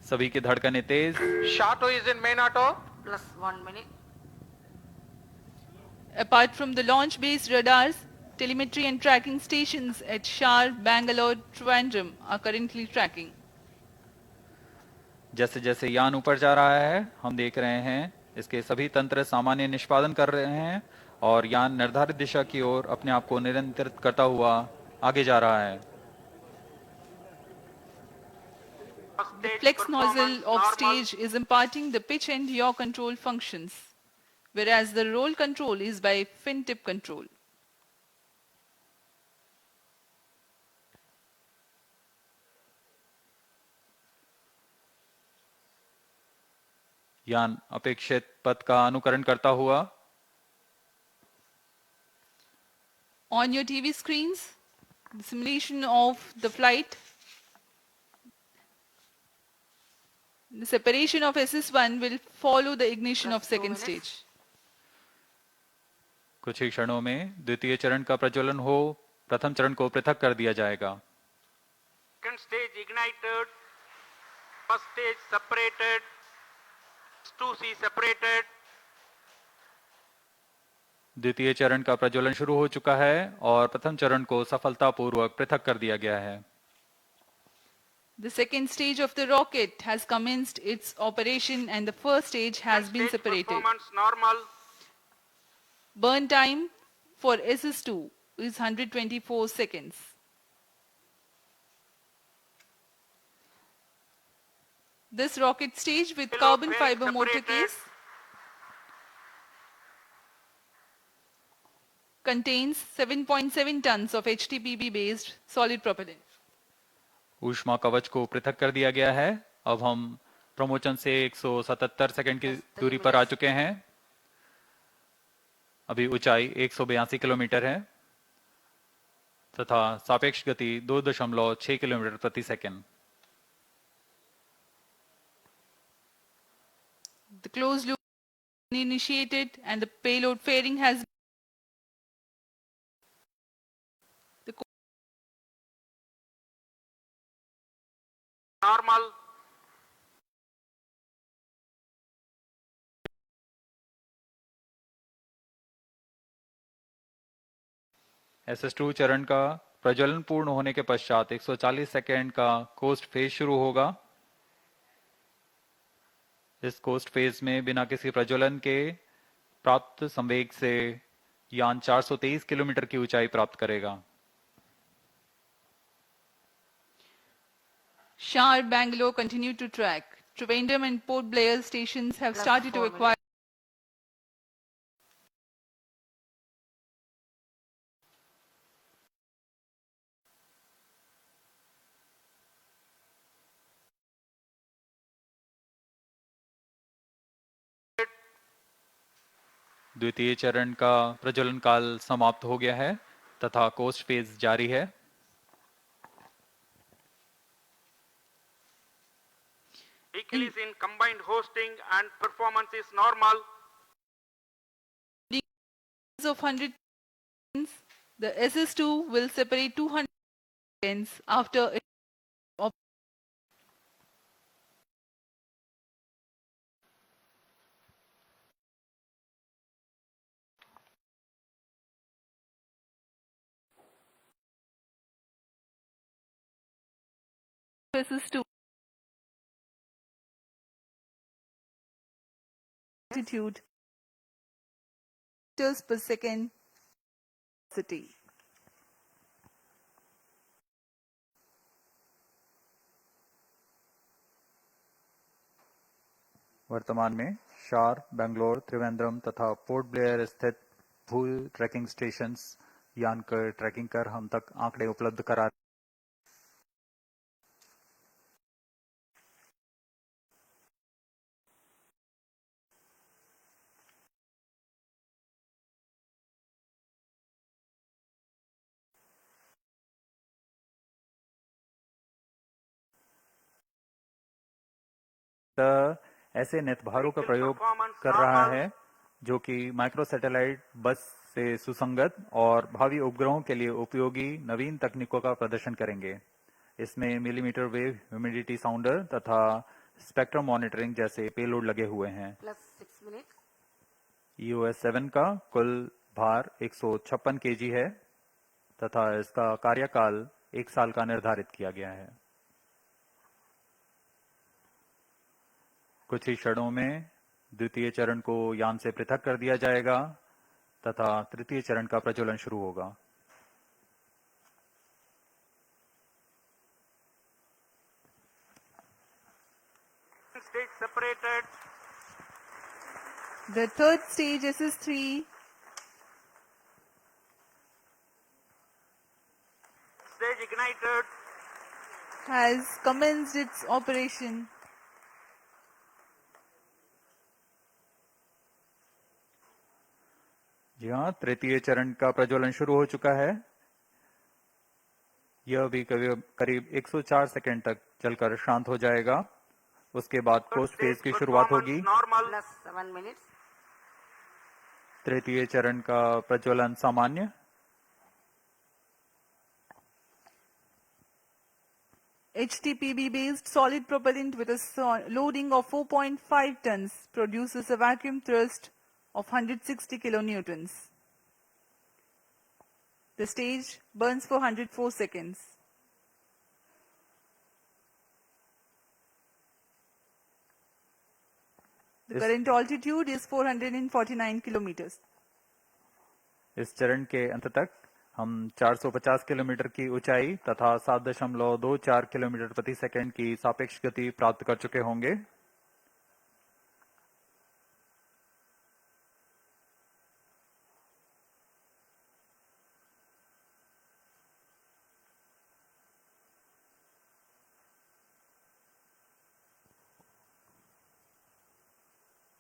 सभी की धड़कनें तेज। SHAR is in main auto. +1 minute. Apart from the launch-based radars, telemetry and tracking stations at SHAR, Bangalore, Trivandrum are currently tracking. जैसे जैसे यान ऊपर जा रहा है हम देख रहे हैं इसके सभी तंत्र सामान्य निष्पादन कर रहे हैं और यान निर्धारित दिशा की ओर अपने आप को नियंत्रित करता हुआ आगे जा रहा है। The flex nozzle of stage is imparting the pitch and yaw control functions, whereas the roll control is by fin tip control. यान अपेक्षित पथ का अनुकरण करता हुआ। On your TV screens, the simulation of the flight. The separation of SS1 will follow the ignition of second stage. कुछ ही क्षणों में द्वितीय चरण का प्रज्वलन हो, प्रथम चरण को पृथक कर दिया जाएगा। Second stage ignited. First stage separated. S2C separated. द्वितीय चरण का प्रज्वलन शुरू हो चुका है और प्रथम चरण को सफलतापूर्वक पृथक कर दिया गया है। The second stage of the rocket has commenced its operation and the first stage has been separated. Performance normal. Burn time for SS2 is 124 seconds. This rocket stage with carbon fiber motor case contains 7.7 tons of HTPB based solid propellant. ऊष्मा कवच को पृथक कर दिया गया है। अब हम प्रमोचन से 177 सेकंड की दूरी पर आ चुके हैं। अभी ऊंचाई 182 किलोमीटर है तथा सापेक्ष गति 2.6 किलोमीटर प्रति second. The closed loop initiated and the payload fairing has Normal. SS2 चरण का प्रज्वलन पूर्ण होने के पश्चात 140 सेकेंड का कोस्ट फेज शुरू होगा। इस कोस्ट फेज में बिना किसी प्रज्वलन के प्राप्त संवेग से यान 423 किलोमीटर की ऊंचाई प्राप्त करेगा। SHAR Bangalore continue to track. Trivandrum and Port Blair stations have started to acquire द्वितीय चरण का प्रज्वलन काल समाप्त हो गया है तथा कोस्ट फेज जारी है। Vehicle is in combined hosting and performance is normal. of 100 seconds, the SS2 will separate 200 seconds after it SS2 altitude meters per second velocity. वर्तमान में शार, बेंगलोर, त्रिवेंद्रम तथा पोर्ट ब्लेयर स्थित भू ट्रैकिंग स्टेशंस यान कर ट्रैकिंग कर हम तक आंकड़े उपलब्ध करा ऐसे नेतभारों का प्रयोग कर रहा है जो कि माइक्रो सैटेलाइट बस से सुसंगत और भावी उपग्रहों के लिए उपयोगी नवीन तकनीकों का प्रदर्शन करेंगे। इसमें मिलीमीटर वेव ह्यूमिडिटी साउंडर तथा स्पेक्ट्रम मॉनिटरिंग जैसे पेलोड लगे हुए हैं। EOS 7 का कुल भार 156 kg है तथा इसका कार्यकाल 1 साल का निर्धारित किया गया है। कुछ ही क्षणों में द्वितीय चरण को यान से पृथक कर दिया जाएगा तथा तृतीय चरण का प्रज्वलन शुरू होगा। Stage separated. The third stage SS3 Stage ignited. has commenced its operation. जी हाँ, तृतीय चरण का प्रज्वलन शुरू हो चुका है। यह भी करीब 104 सेकंड तक चलकर शांत हो जाएगा। उसके बाद कोस्ट फेज की शुरुआत होगी। तृतीय चरण का प्रज्वलन सामान्य। HTPB-based solid propellant with a loading of 4.5 tons produces a vacuum thrust of 160 kilonewtons. The stage burns for 104 seconds. The current altitude is 449 kilometers. इस चरण के अंत तक हम 450 किलोमीटर की ऊंचाई तथा 7.24 किलोमीटर प्रति सेकंड की सापेक्ष गति प्राप्त कर चुके होंगे.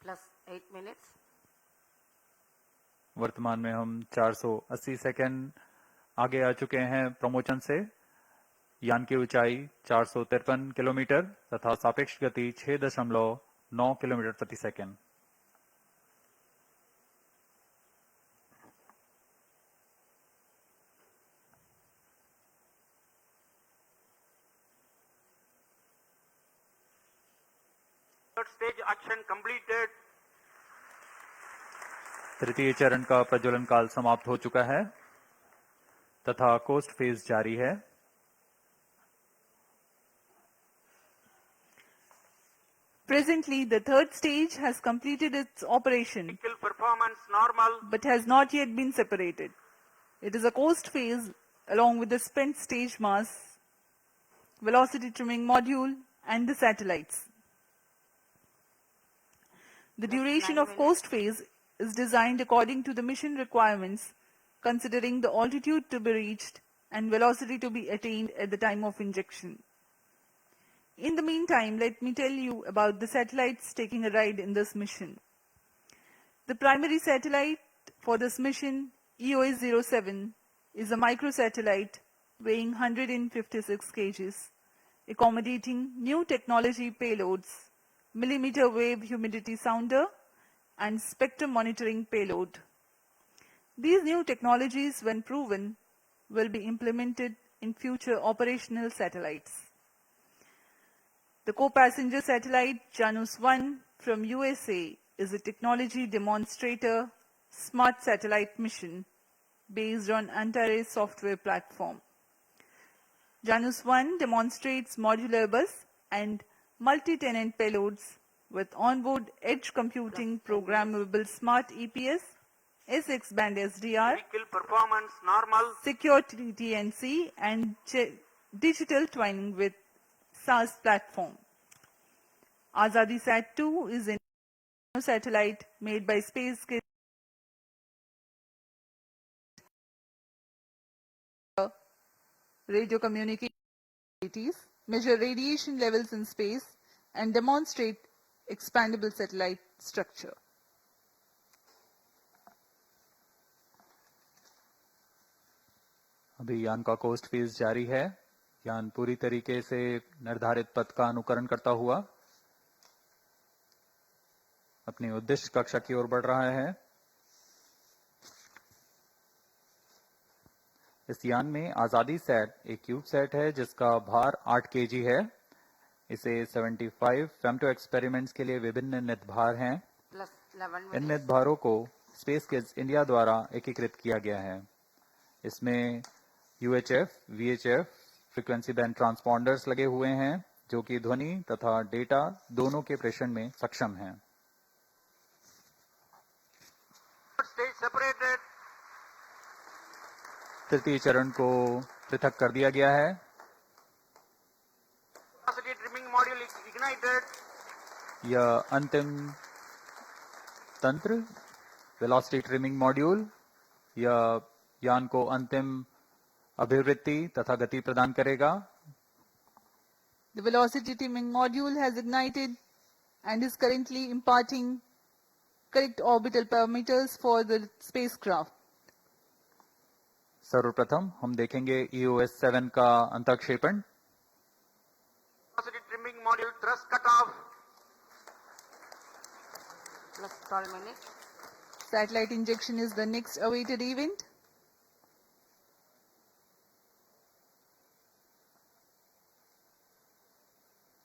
plus 8 minutes. वर्तमान में हम 480 सेकंड आगे आ चुके हैं प्रमोशन से. यान की ऊंचाई 453 किलोमीटर तथा सापेक्ष गति 6.9 किलोमीटर प्रति second. Third stage action completed. तृतीय चरण का प्रज्वलन काल समाप्त हो चुका है तथा कोस्ट फेज जारी है. Presently, the third stage has completed its operation, Vehicle performance normal. but has not yet been separated. It is a coast phase along with the spent stage mass, velocity trimming module, and the satellites. The duration of coast phase is designed according to the mission requirements, considering the altitude to be reached and velocity to be attained at the time of injection. In the meantime, let me tell you about the satellites taking a ride in this mission. The primary satellite for this mission, EOS-07, is a microsatellite weighing 156 kgs, accommodating new technology payloads, millimeter wave humidity sounder, and spectrum monitoring payload. These new technologies, when proven, will be implemented in future operational satellites. The co-passenger satellite Janus-1 from USA is a technology demonstrator smart satellite mission based on Antares software platform. Janus-1 demonstrates modular bus and multi-tenant payloads with onboard edge computing programmable smart EPS, SX band SDR, Vehicle performance normal. secure TNC, and digital twinning with SAS platform. Azadi Sat-2 is a satellite made by Space radio communications, measure radiation levels in space, and demonstrate expandable satellite structure. अभी यान का coast phase जारी है. यान पूरी तरीके से निर्धारित पथ का अनुकरण करता हुआ अपनी उद्दिष्ट कक्षा की ओर बढ़ रहा है. इस यान में आजादी सेट एक क्यूब सेट है जिसका भार 8 केजी है. इसे 75 फेम्टो एक्सपेरिमेंट्स के लिए विभिन्न नितभार हैं. इन नितभारों को स्पेस किड्स इंडिया द्वारा एकीकृत किया गया है. इसमें UHF, VHF फ्रीक्वेंसी बैंड ट्रांसपॉन्डर्स लगे हुए हैं जो कि ध्वनि तथा डेटा दोनों के प्रेषण में सक्षम हैं. तृतीय चरण को पृथक कर दिया गया है. यह अंतिम तंत्र वेलोसिटी ट्रिमिंग मॉड्यूल यह यान को अंतिम अभिवृत्ति तथा गति प्रदान करेगा. The velocity trimming module has ignited and is currently imparting correct orbital parameters for the spacecraft. सर्वप्रथम हम देखेंगे EOS-7 का अंतःक्षेपण. Velocity trimming module thrust cutoff. Plus 12 minutes. Satellite injection is the next awaited event.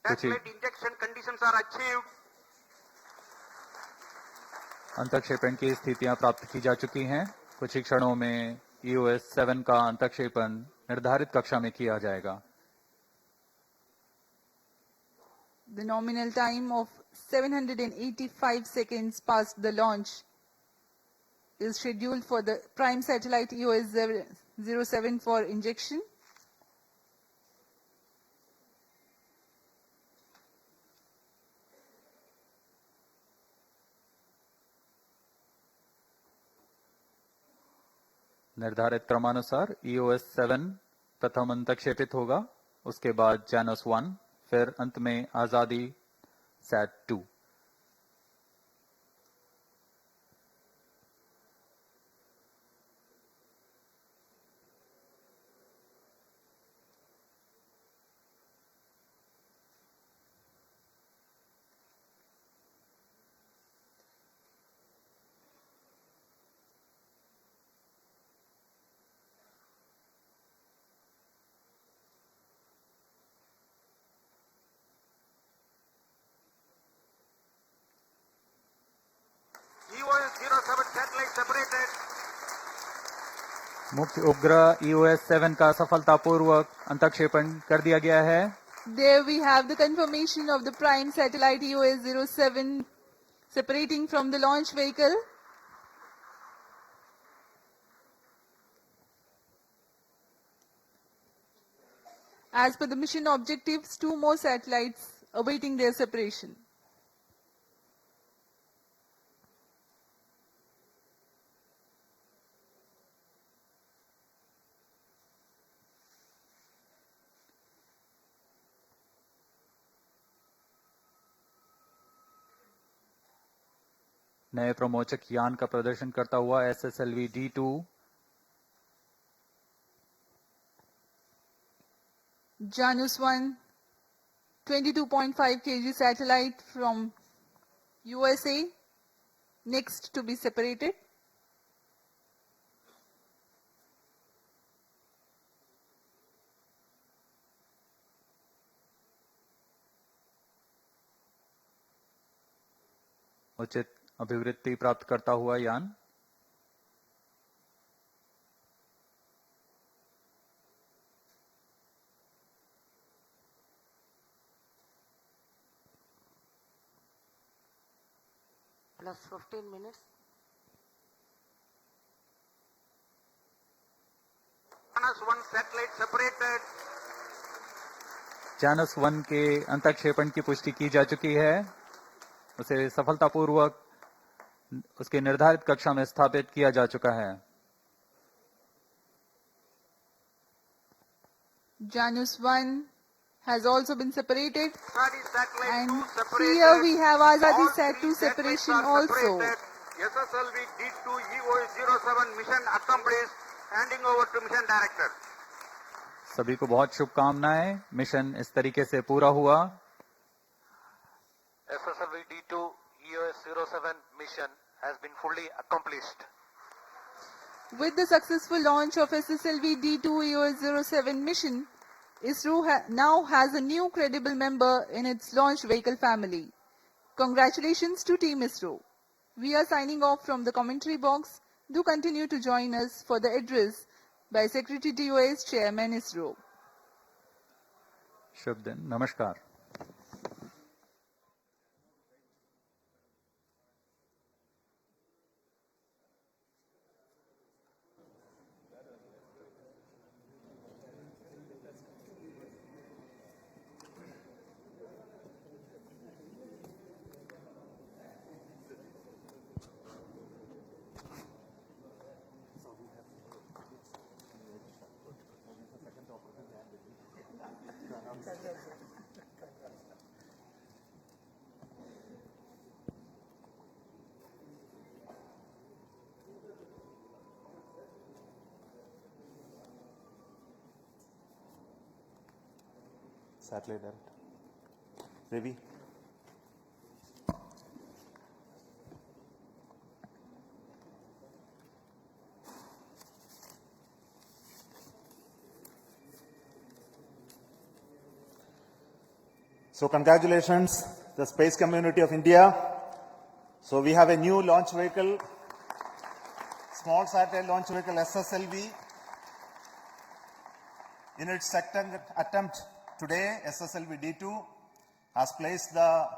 Satellite injection conditions are achieved. अंतक्षेपण की स्थितियां प्राप्त की जा चुकी हैं। कुछ ही क्षणों में EOS 7 का अंतक्षेपण निर्धारित कक्षा में किया जाएगा। The nominal time of 785 seconds past the launch is scheduled for the prime satellite EOS 07 for injection. निर्धारित क्रमानुसार EOS 7 प्रथम अंतक्षेपित होगा, उसके बाद Janus 1, फिर अंत में आजादी Sat 2। EOS 07 satellite separated. मुख्य उपग्रह EOS 7 का सफलतापूर्वक अंतक्षेपण कर दिया गया है। There we have the confirmation of the prime satellite EOS 07 separating from the launch vehicle. As per the mission objectives, 2 more satellites awaiting their separation. नए प्रमोचक यान का प्रदर्शन करता हुआ SSLV D2 Janus 1, 22.5 kg satellite from USA, next to be separated. उचित अभिवृत्ति प्राप्त करता हुआ यान Plus 15 minutes. Janus 1 satellite separated. Janus 1 के अंतक्षेपण की पुष्टि की जा चुकी है। उसे सफलतापूर्वक उसके निर्धारित कक्षा में स्थापित किया जा चुका है। Janus 1 has also been separated, and separated. here we have Azadi All Sat 2 three separation satellites are also. separated. SSLV D2 EOS 07 mission accomplished. Handing over to mission director. सभी को बहुत शुभकामनाएं। मिशन इस तरीके से पूरा हुआ। SSLV D2 EOS 07 mission has been fully accomplished. With the successful launch of SSLV D2 EOS 07 mission, ISRO now has a new credible member in its launch vehicle family. Congratulations to Team ISRO. We are signing off from the commentary box. Do continue to join us for the address by Secretary DOS Chairman ISRO. शुभ दिन, नमस्कार। Satellite director. Ravi. So congratulations, the space community of India. So we have a new launch vehicle, small satellite launch vehicle SSLV. In its second attempt today, SSLV D2 has placed the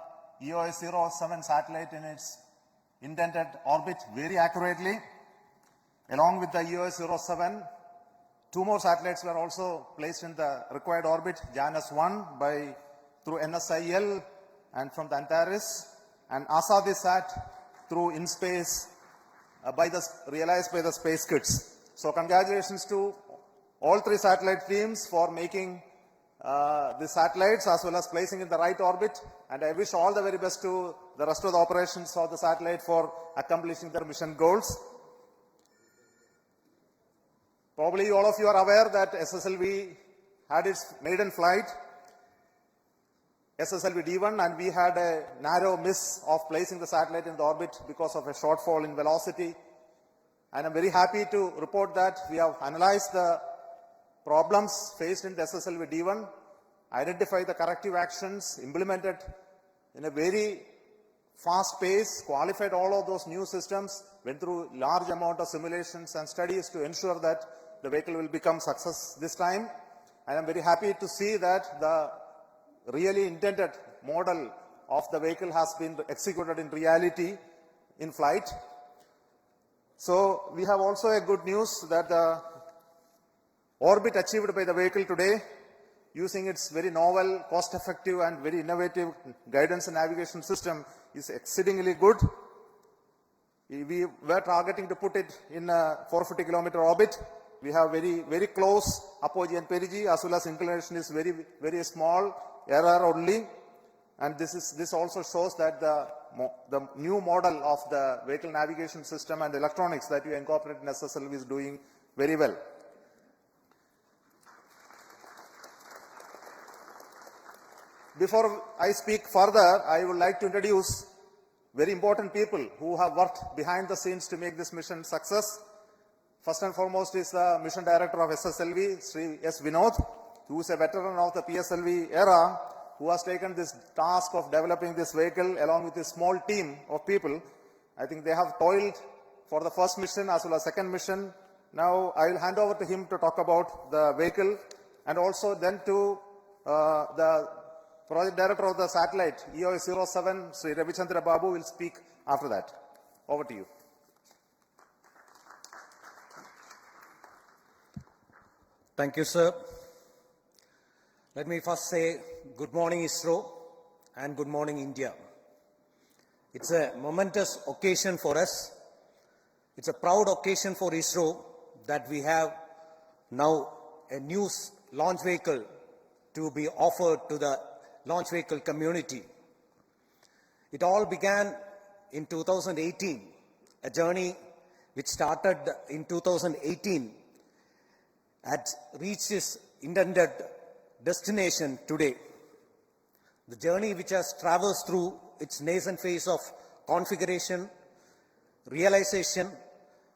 EOS-07 satellite in its intended orbit very accurately. Along with the EOS-07, two more satellites were also placed in the required orbit, JANUS-1 through NSIL and from the Antares, and ASADISat through InSpace realized by the space kits. So congratulations to all three satellite teams for making the satellites as well as placing in the right orbit, and I wish all the very best to the rest of the operations of the satellite for accomplishing their mission goals. Probably all of you are aware that SSLV had its maiden flight, SSLV D1, and we had a narrow miss of placing the satellite in the orbit because of a shortfall in velocity. And I'm very happy to report that we have analyzed the problems faced in the SSLV D1, identified the corrective actions, implemented in a very fast pace, qualified all of those new systems, went through large amount of simulations and studies to ensure that the vehicle will become success this time. And I'm very happy to see that the really intended model of the vehicle has been executed in reality in flight. So we have also a good news that the orbit achieved by the vehicle today, using its very novel, cost-effective and very innovative guidance and navigation system, is exceedingly good. We were targeting to put it in a 450-kilometer orbit. We have very close apogee and perigee, as well as inclination is very small, error only. And this also shows that the new model of the vehicle navigation system and electronics that you incorporate in SSLV is doing very well. Before I speak further, I would like to introduce very important people who have worked behind the scenes to make this mission success. First and foremost is the mission director of SSLV, Sri S. Vinod, who is a veteran of the PSLV era, who has taken this task of developing this vehicle along with a small team of people. I think they have toiled for the first mission as well as second mission. Now I will hand over to him to talk about the vehicle, and also then to the project director of the satellite, EOS-07, Sri Ravichandra Babu, will speak after that. Over to you. Thank you, sir. Let me first say good morning, ISRO, and good morning, India. It's a momentous occasion for us. It's a proud occasion for ISRO that we have now a new launch vehicle to be offered to the launch vehicle community. It all began in 2018, a journey which started in 2018 had reached its intended destination today. The journey which has traversed through its nascent phase of configuration, realization,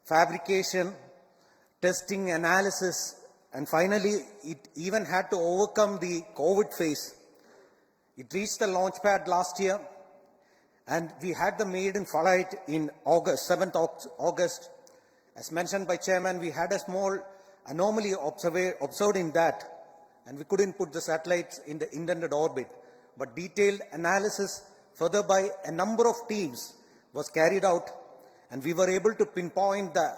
fabrication, testing, analysis, and finally it even had to overcome the COVID phase. It reached the launch pad last year, and we had the maiden flight in August, 7th August. As mentioned by Chairman, we had a small anomaly observed in that, and we couldn't put the satellites in the intended orbit. But detailed analysis further by a number of teams was carried out, and we were able to pinpoint the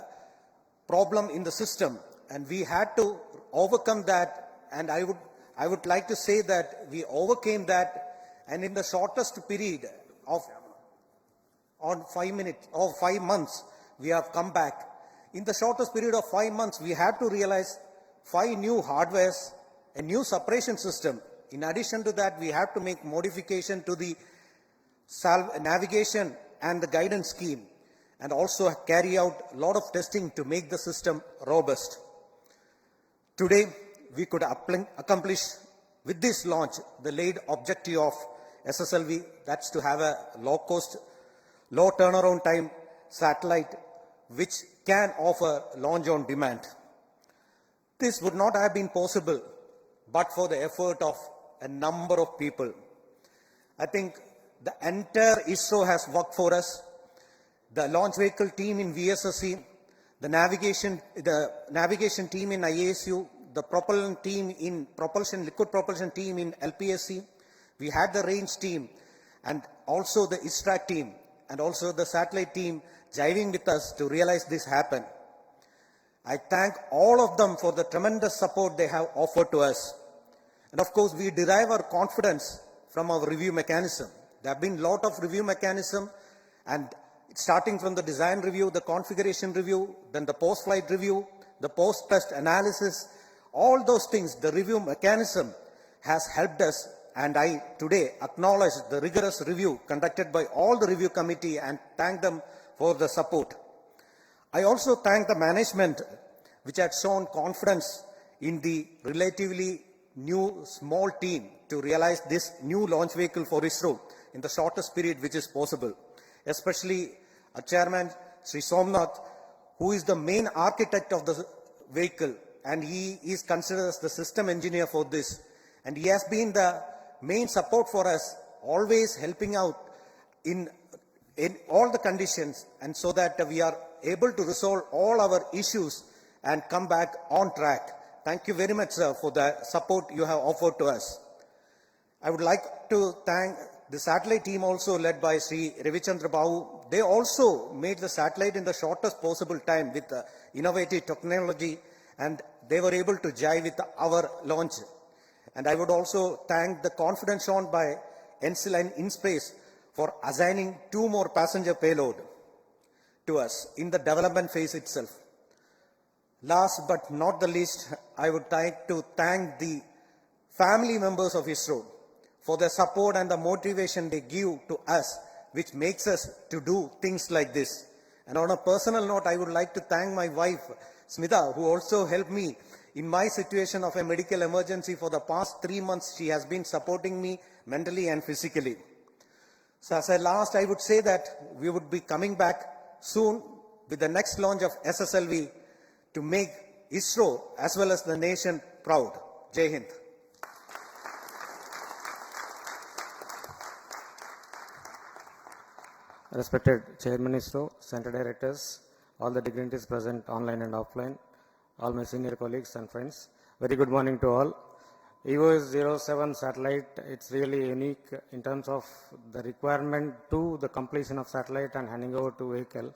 problem in the system, and we had to overcome that. And I would like to say that we overcame that, and in the shortest period of 5 months, we have come back. In the shortest period of 5 months, we had to realize 5 new hardwares, a new separation system. In addition to that, we have to make modification to the navigation and the guidance scheme, and also carry out a lot of testing to make the system robust. Today, we could accomplish with this launch the laid objective of SSLV, that's to have a low-cost, low turnaround time satellite which can offer launch on demand. This would not have been possible but for the effort of a number of people. I think the entire ISRO has worked for us. The launch vehicle team in VSSC, the navigation team in IASU, the propulsion team in liquid propulsion team in LPSC. We had the range team and also the ISTRAC team and also the satellite team jiving with us to realize this happen. I thank all of them for the tremendous support they have offered to us. And of course, we derive our confidence from our review mechanism. There have been a lot of review mechanism, and starting from the design review, the configuration review, then the post-flight review, the post-test analysis, all those things, the review mechanism has helped us, and I today acknowledge the rigorous review conducted by all the review committee and thank them for the support. I also thank the management which had shown confidence in the relatively new small team to realize this new launch vehicle for ISRO in the shortest period which is possible. Especially our chairman, Sri Somnath, who is the main architect of the vehicle, and he is considered as the system engineer for this. And he has been the main support for us, always helping out in all the conditions, and so that we are able to resolve all our issues and come back on track. Thank you very much, sir, for the support you have offered to us. I would like to thank the satellite team also led by Sri Ravichandra Babu. They also made the satellite in the shortest possible time with innovative technology, and they were able to jive with our launch. And I would also thank the confidence shown by ENSIL and InSpace for assigning 2 more passenger payload to us in the development phase itself. Last but not the least, I would like to thank the family members of ISRO for the support and the motivation they give to us, which makes us to do things like this. And on a personal note, I would like to thank my wife, Smita, who also helped me in my situation of a medical emergency for the past 3 months. She has been supporting me mentally and physically. So as a last, I would say that we would be coming back soon with the next launch of SSLV to make ISRO as well as the nation proud. Jai Hind. Respected Chairman ISRO, Center Directors, all the dignitaries present online and offline, all my senior colleagues and friends, very good morning to all. EOS 07 satellite, it's really unique in terms of the requirement to the completion of satellite and handing over to vehicle.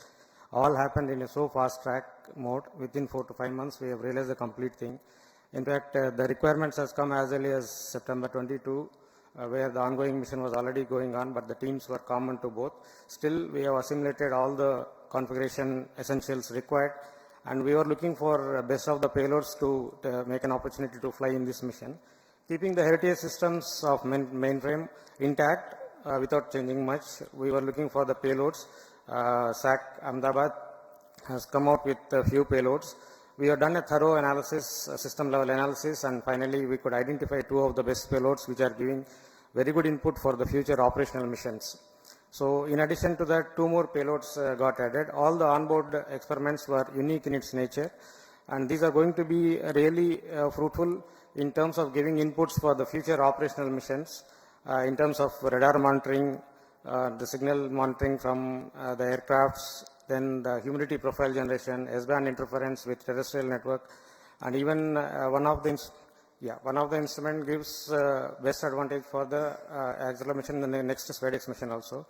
All happened in a so fast track mode. Within 4 to 5 months, we have realized the complete thing. In fact, the requirements has come as early as September 22, where the ongoing mission was already going on, but the teams were common to both. Still, we have assimilated all the configuration essentials required, and we were looking for best of the payloads to make an opportunity to fly in this mission. Keeping the heritage systems of mainframe intact without changing much, we were looking for the payloads. SAC Ahmedabad has come out with a few payloads. We have done a thorough analysis, system level analysis, and finally we could identify 2 of the best payloads which are giving very good input for the future operational missions. So in addition to that, 2 more payloads got added. All the onboard experiments were unique in its nature, and these are going to be really fruitful in terms of giving inputs for the future operational missions, in terms of radar monitoring, the signal monitoring from the aircrafts, then the humidity profile generation, S-band interference with terrestrial network, and even one of the instrument gives best advantage for the acceleration in the next SpaceX mission also.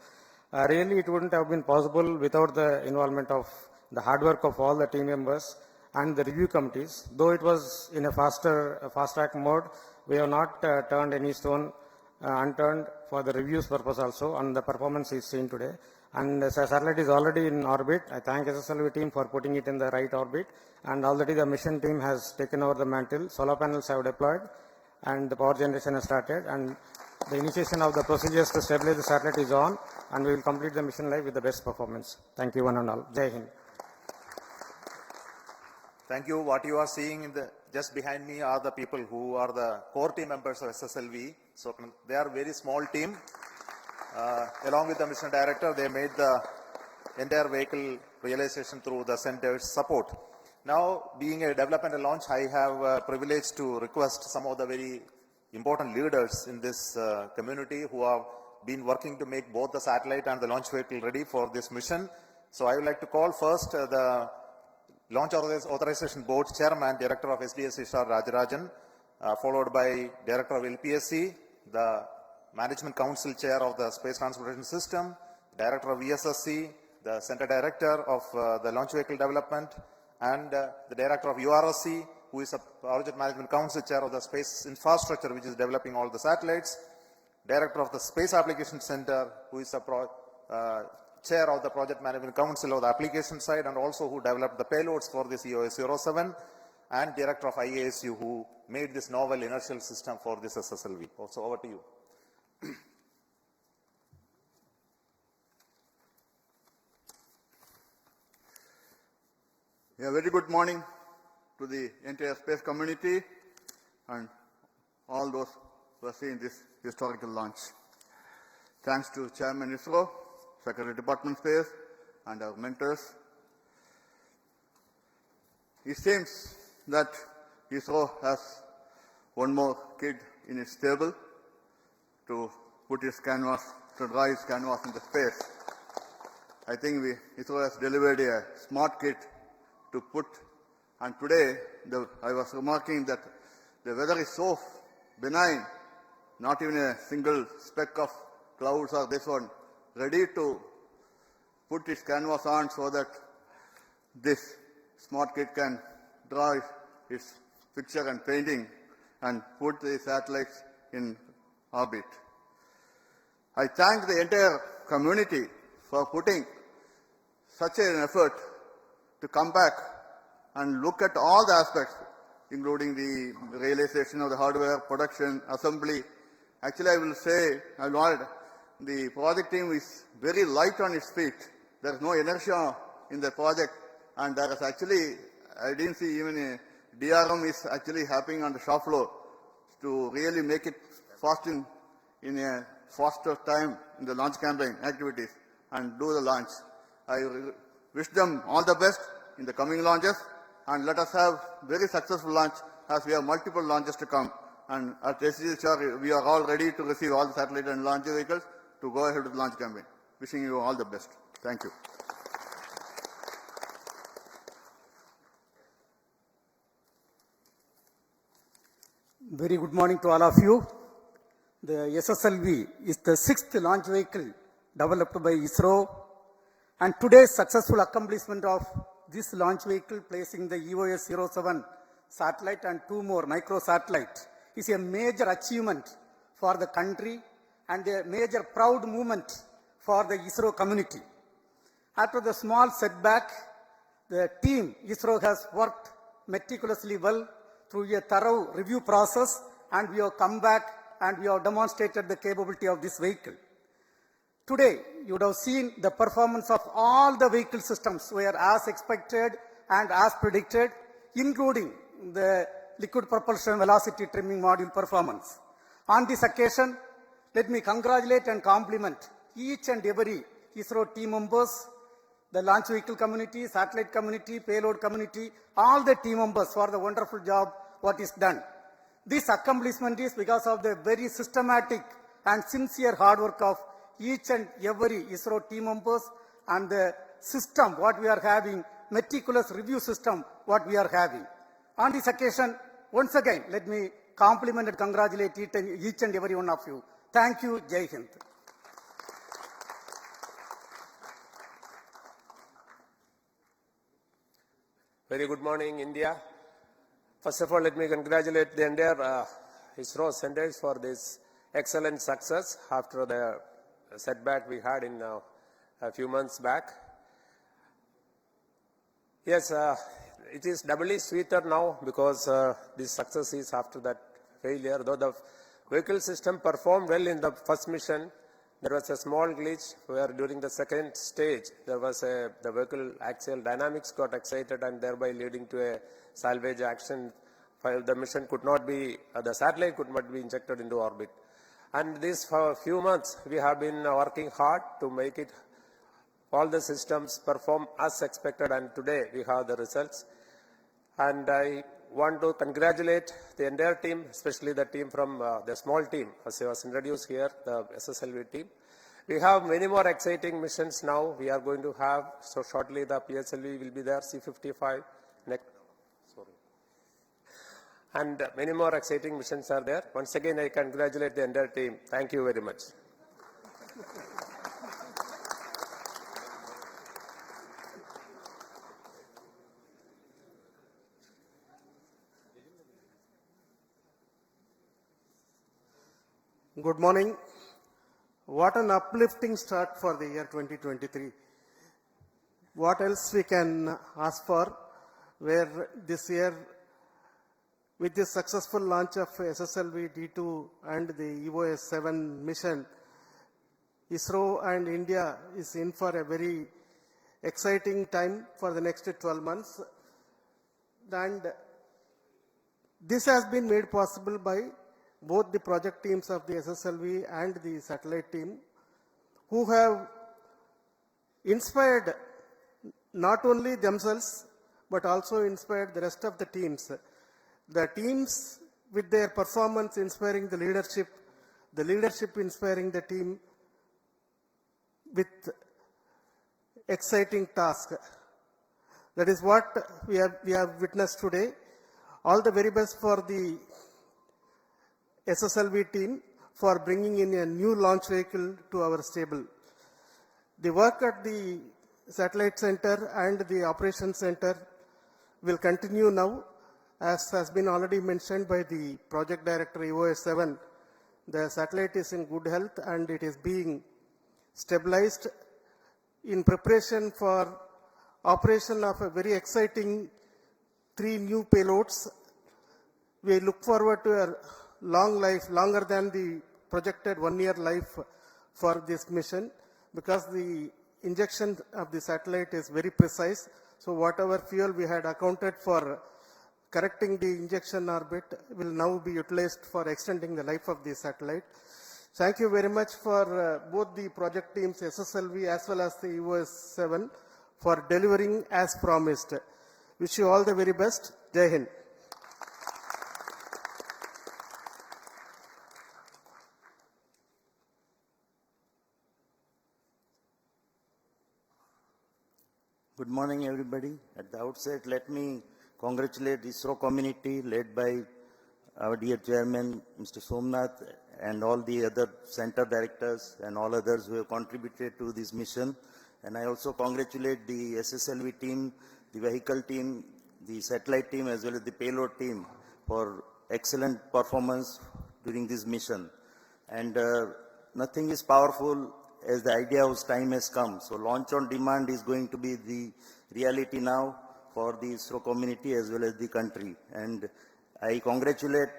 Really, it wouldn't have been possible without the involvement of the hard work of all the team members and the review committees. Though it was in a fast track mode, we have not turned any stone unturned for the reviews purpose also, and the performance is seen today. And the satellite is already in orbit. I thank SSLV team for putting it in the right orbit, and already the mission team has taken over the mantle. Solar panels have deployed, and the power generation has started, and the initiation of the procedures to stabilize the satellite is on, and we will complete the mission life with the best performance. Thank you one and all. Jai Hind. Thank you. What you are seeing in the just behind me are the people who are the core team members of SSLV. So they are a very small team. Along with the mission director, they made the entire vehicle realization through the center's support. Now, being a development and launch, I have privilege to request some of the very important leaders in this community who have been working to make both the satellite and the launch vehicle ready for this mission. So I would like to call first the Launch Authorization Board Chairman, Director of SDSC SHAR Rajarajan, followed by Director of LPSC, the Management Council Chair of the Space Transportation System, Director of ESSC, the Center Director of the Launch Vehicle Development, and the Director of URSC, who is a Project Management Council Chair of the Space Infrastructure, which is developing all the satellites, Director of the Space Application Center, who is a Chair of the Project Management Council of the application side, and also who developed the payloads for this EOS-07, and Director of IASU, who made this novel inertial system for this SSLV. Also, over to you. A very good morning to the entire space community and all those who are seeing this historical launch. Thanks to Chairman ISRO, Secretary Department Space, and our mentors. It seems that ISRO has one more kid in its stable to put its canvas, to draw its canvas into space. I think ISRO has delivered a smart kit to put, and today I was remarking that the weather is so benign, not even a single speck of clouds or this one, ready to put its canvas on so that this smart kit can draw its picture and painting and put the satellites in orbit. I thank the entire community for putting such an effort to come back and look at all the aspects, including the realization of the hardware, production, assembly. Actually, I will say, the project team is very light on its feet. There is no inertia in the project, and there is actually, I didn't see even a DRM is actually happening on the shop floor to really make it fast in a faster time in the launch campaign activities and do the launch. I wish them all the best in the coming launches, and let us have very successful launch as we have multiple launches to come. And at SDSC SHAR, we are all ready to receive all the satellite and launch vehicles to go ahead with the launch campaign. Wishing you all the best. Thank you. Very good morning to all of you. The SSLV is the 6th launch vehicle developed by ISRO, and today's successful accomplishment of this launch vehicle, placing the EOS-07 satellite and 2 more micro satellites, is a major achievement for the country and a major proud moment for the ISRO community. After the small setback, the team ISRO has worked meticulously well through a thorough review process, and we have come back and we have demonstrated the capability of this vehicle. Today, you would have seen the performance of all the vehicle systems were as expected and as predicted, including the liquid propulsion velocity trimming module performance. On this occasion, let me congratulate and compliment each and every ISRO team members, the launch vehicle community, satellite community, payload community, all the team members for the wonderful job what is done. This accomplishment is because of the very systematic and sincere hard work of each and every ISRO team members and the system what we are having, meticulous review system what we are having. On this occasion, once again, let me compliment and congratulate each and every one of you. Thank you. Jai Hind. Very good morning, India. First of all, let me congratulate the entire ISRO centers for this excellent success after the setback we had in a few months back. Yes, it is doubly sweeter now because this success is after that failure. Though the vehicle system performed well in the first mission, there was a small glitch where during the second stage, there was the vehicle axial dynamics got excited and thereby leading to a salvage action. The mission could not be, the satellite could not be injected into orbit. And this for a few months, we have been working hard to make it, all the systems perform as expected, and today we have the results. And I want to congratulate the entire team, especially the team from the small team, as I was introduced here, the SSLV team. We have many more exciting missions now. We are going to have, so shortly the PSLV will be there, C-55, and many more exciting missions are there. Once again, I congratulate the entire team. Thank you very much. Good morning. What an uplifting start for the year 2023. What else we can ask for, where this year, with the successful launch of SSLV D2 and the EOS-7 mission, ISRO and India is in for a very exciting time for the next 12 months. And this has been made possible by both the project teams of the SSLV and the satellite team, who have inspired not only themselves, but also inspired the rest of the teams. The teams with their performance inspiring the leadership inspiring the team with exciting task. That is what we have witnessed today. All the very best for the SSLV team for bringing in a new launch vehicle to our stable. The work at the satellite center and the operations center will continue now, as has been already mentioned by the project director EOS-7. The satellite is in good health and it is being stabilized in preparation for operation of a very exciting 3 new payloads. We look forward to a long life, longer than the projected 1-year life for this mission, because the injection of the satellite is very precise. So whatever fuel we had accounted for correcting the injection orbit will now be utilized for extending the life of the satellite. Thank you very much for both the project teams, SSLV as well as the EOS-7, for delivering as promised. Wish you all the very best. Jai Hind. Good morning, everybody. At the outset, let me congratulate the ISRO community led by our dear chairman, Mr. Somnath, and all the other center directors and all others who have contributed to this mission. And I also congratulate the SSLV team, the vehicle team, the satellite team, as well as the payload team for excellent performance during this mission. And nothing is powerful as the idea whose time has come. So launch on demand is going to be the reality now for the ISRO community as well as the country. And I congratulate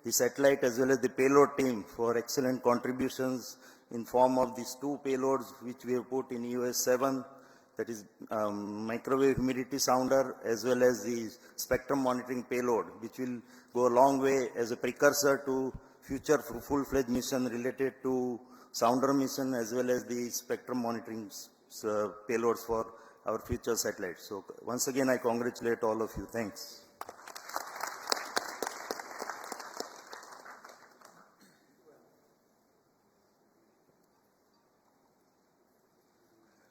the satellite as well as the payload team for excellent contributions in form of these 2 payloads which we have put in EOS-7, that is microwave humidity sounder as well as the spectrum monitoring payload, which will go a long way as a precursor to future full-fledged mission related to sounder mission as well as the spectrum monitoring payloads for our future satellites. So once again, I congratulate all of you. Thanks.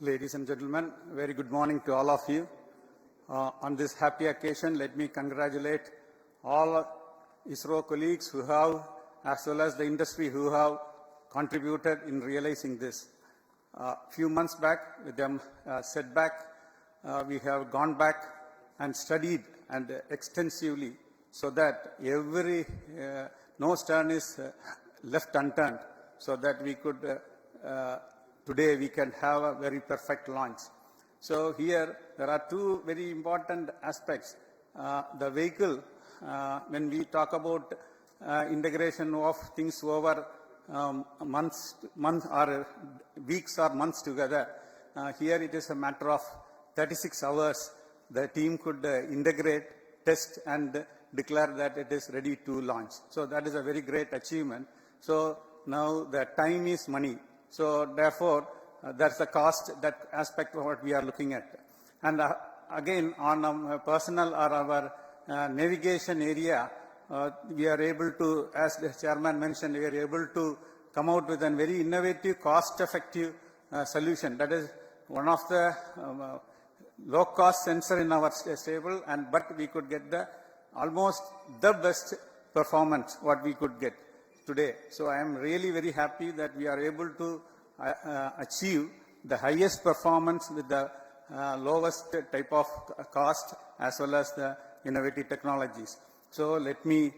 Ladies and gentlemen, very good morning to all of you. On this happy occasion, let me congratulate all ISRO colleagues who have, as well as the industry who have contributed in realizing this. Few months back, with them setback, we have gone back and studied and extensively so that every no stone is left unturned, so that we could today we can have a very perfect launch. So here there are 2 very important aspects. The vehicle, when we talk about integration of things over months or weeks or months together, here it is a matter of 36 hours. The team could integrate, test and declare that it is ready to launch. So that is a very great achievement. So now the time is money. So therefore, that's the cost, that aspect of what we are looking at. And again, on our personal or our navigation area, we are able to, as the chairman mentioned, we are able to come out with a very innovative, cost-effective solution. That is one of the low-cost sensor in our stable, but we could get almost the best performance what we could get today. So I am really very happy that we are able to achieve the highest performance with the lowest type of cost as well as the innovative technologies. So let me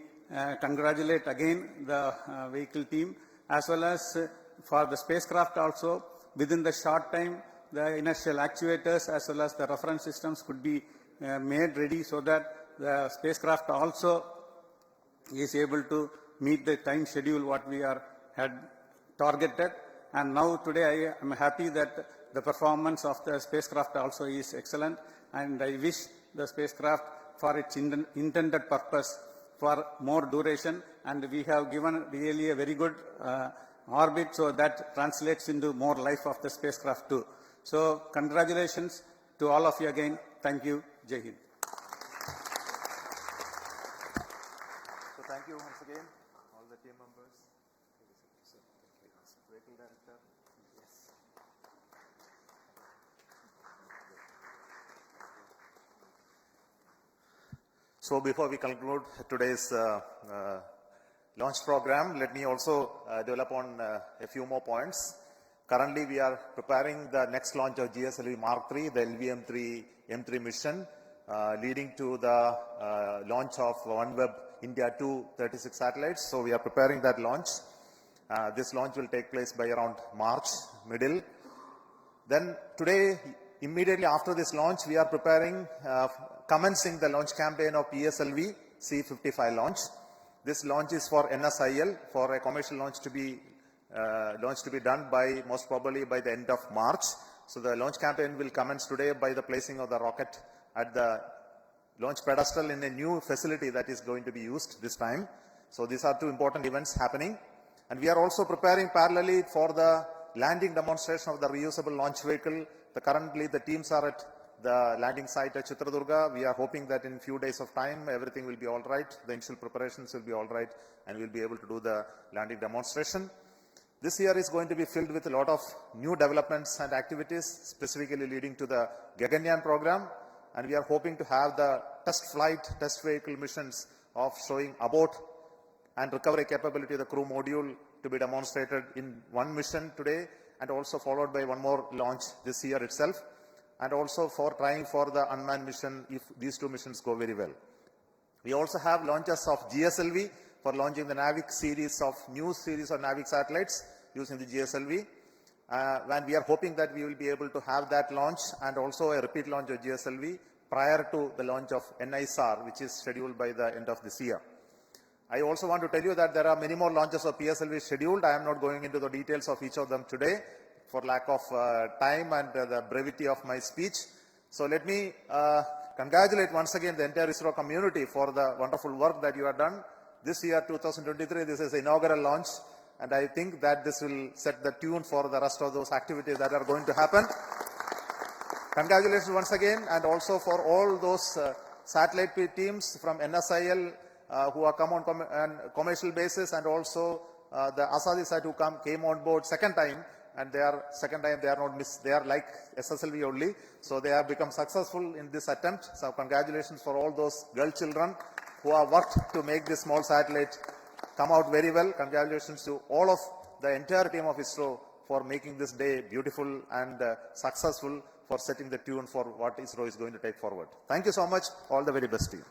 congratulate again the vehicle team as well as for the spacecraft also. Within the short time, the inertial actuators as well as the reference systems could be made ready so that the spacecraft also is able to meet the time schedule what we had targeted. And now today I am happy that the performance of the spacecraft also is excellent, and I wish the spacecraft for its intended purpose for more duration, and we have given really a very good orbit, so that translates into more life of the spacecraft too. So congratulations to all of you again. Thank you. Jai Hind. So thank you once again, all the team members. Vehicle director. Yes. So before we conclude today's launch program, let me also develop on a few more points. Currently, we are preparing the next launch of GSLV Mark III, the LVM-3 M3 mission, leading to the launch of OneWeb India 2 36 satellites. So we are preparing that launch. This launch will take place by around March, middle. Then today, immediately after this launch, we are preparing, commencing the launch campaign of PSLV C55 launch. This launch is for NSIL, for a commercial launch to be done by, most probably by the end of March. So the launch campaign will commence today by the placing of the rocket at the launch pedestal in a new facility that is going to be used this time. So these are two important events happening. And we are also preparing parallelly for the landing demonstration of the reusable launch vehicle. Currently the teams are at the landing site at Chitradurga. We are hoping that in few days of time everything will be all right. The initial preparations will be all right and we'll be able to do the landing demonstration. This year is going to be filled with a lot of new developments and activities, specifically leading to the Gaganyaan program. And we are hoping to have the test flight, test vehicle missions of showing abort and recovery capability of the crew module to be demonstrated in one mission today, and also followed by one more launch this year itself, and also for trying for the unmanned mission if these two missions go very well. We also have launches of GSLV for launching the NAVIC series of new series of NAVIC satellites using the GSLV. And we are hoping that we will be able to have that launch and also a repeat launch of GSLV prior to the launch of NISR, which is scheduled by the end of this year. I also want to tell you that there are many more launches of PSLV scheduled. I am not going into the details of each of them today for lack of time and the brevity of my speech. So let me congratulate once again the entire ISRO community for the wonderful work that you have done. This year, 2023, this is the inaugural launch, and I think that this will set the tune for the rest of those activities that are going to happen. Congratulations once again, and also for all those satellite teams from NSIL who are come on commercial basis, and also the Asadi site who came on board second time, and they are not missed. They are like SSLV only, so they have become successful in this attempt. So congratulations for all those girl children who have worked to make this small satellite come out very well. Congratulations to all of the entire team of ISRO for making this day beautiful and successful, for setting the tune for what ISRO is going to take forward. Thank you so much. All the very best to you.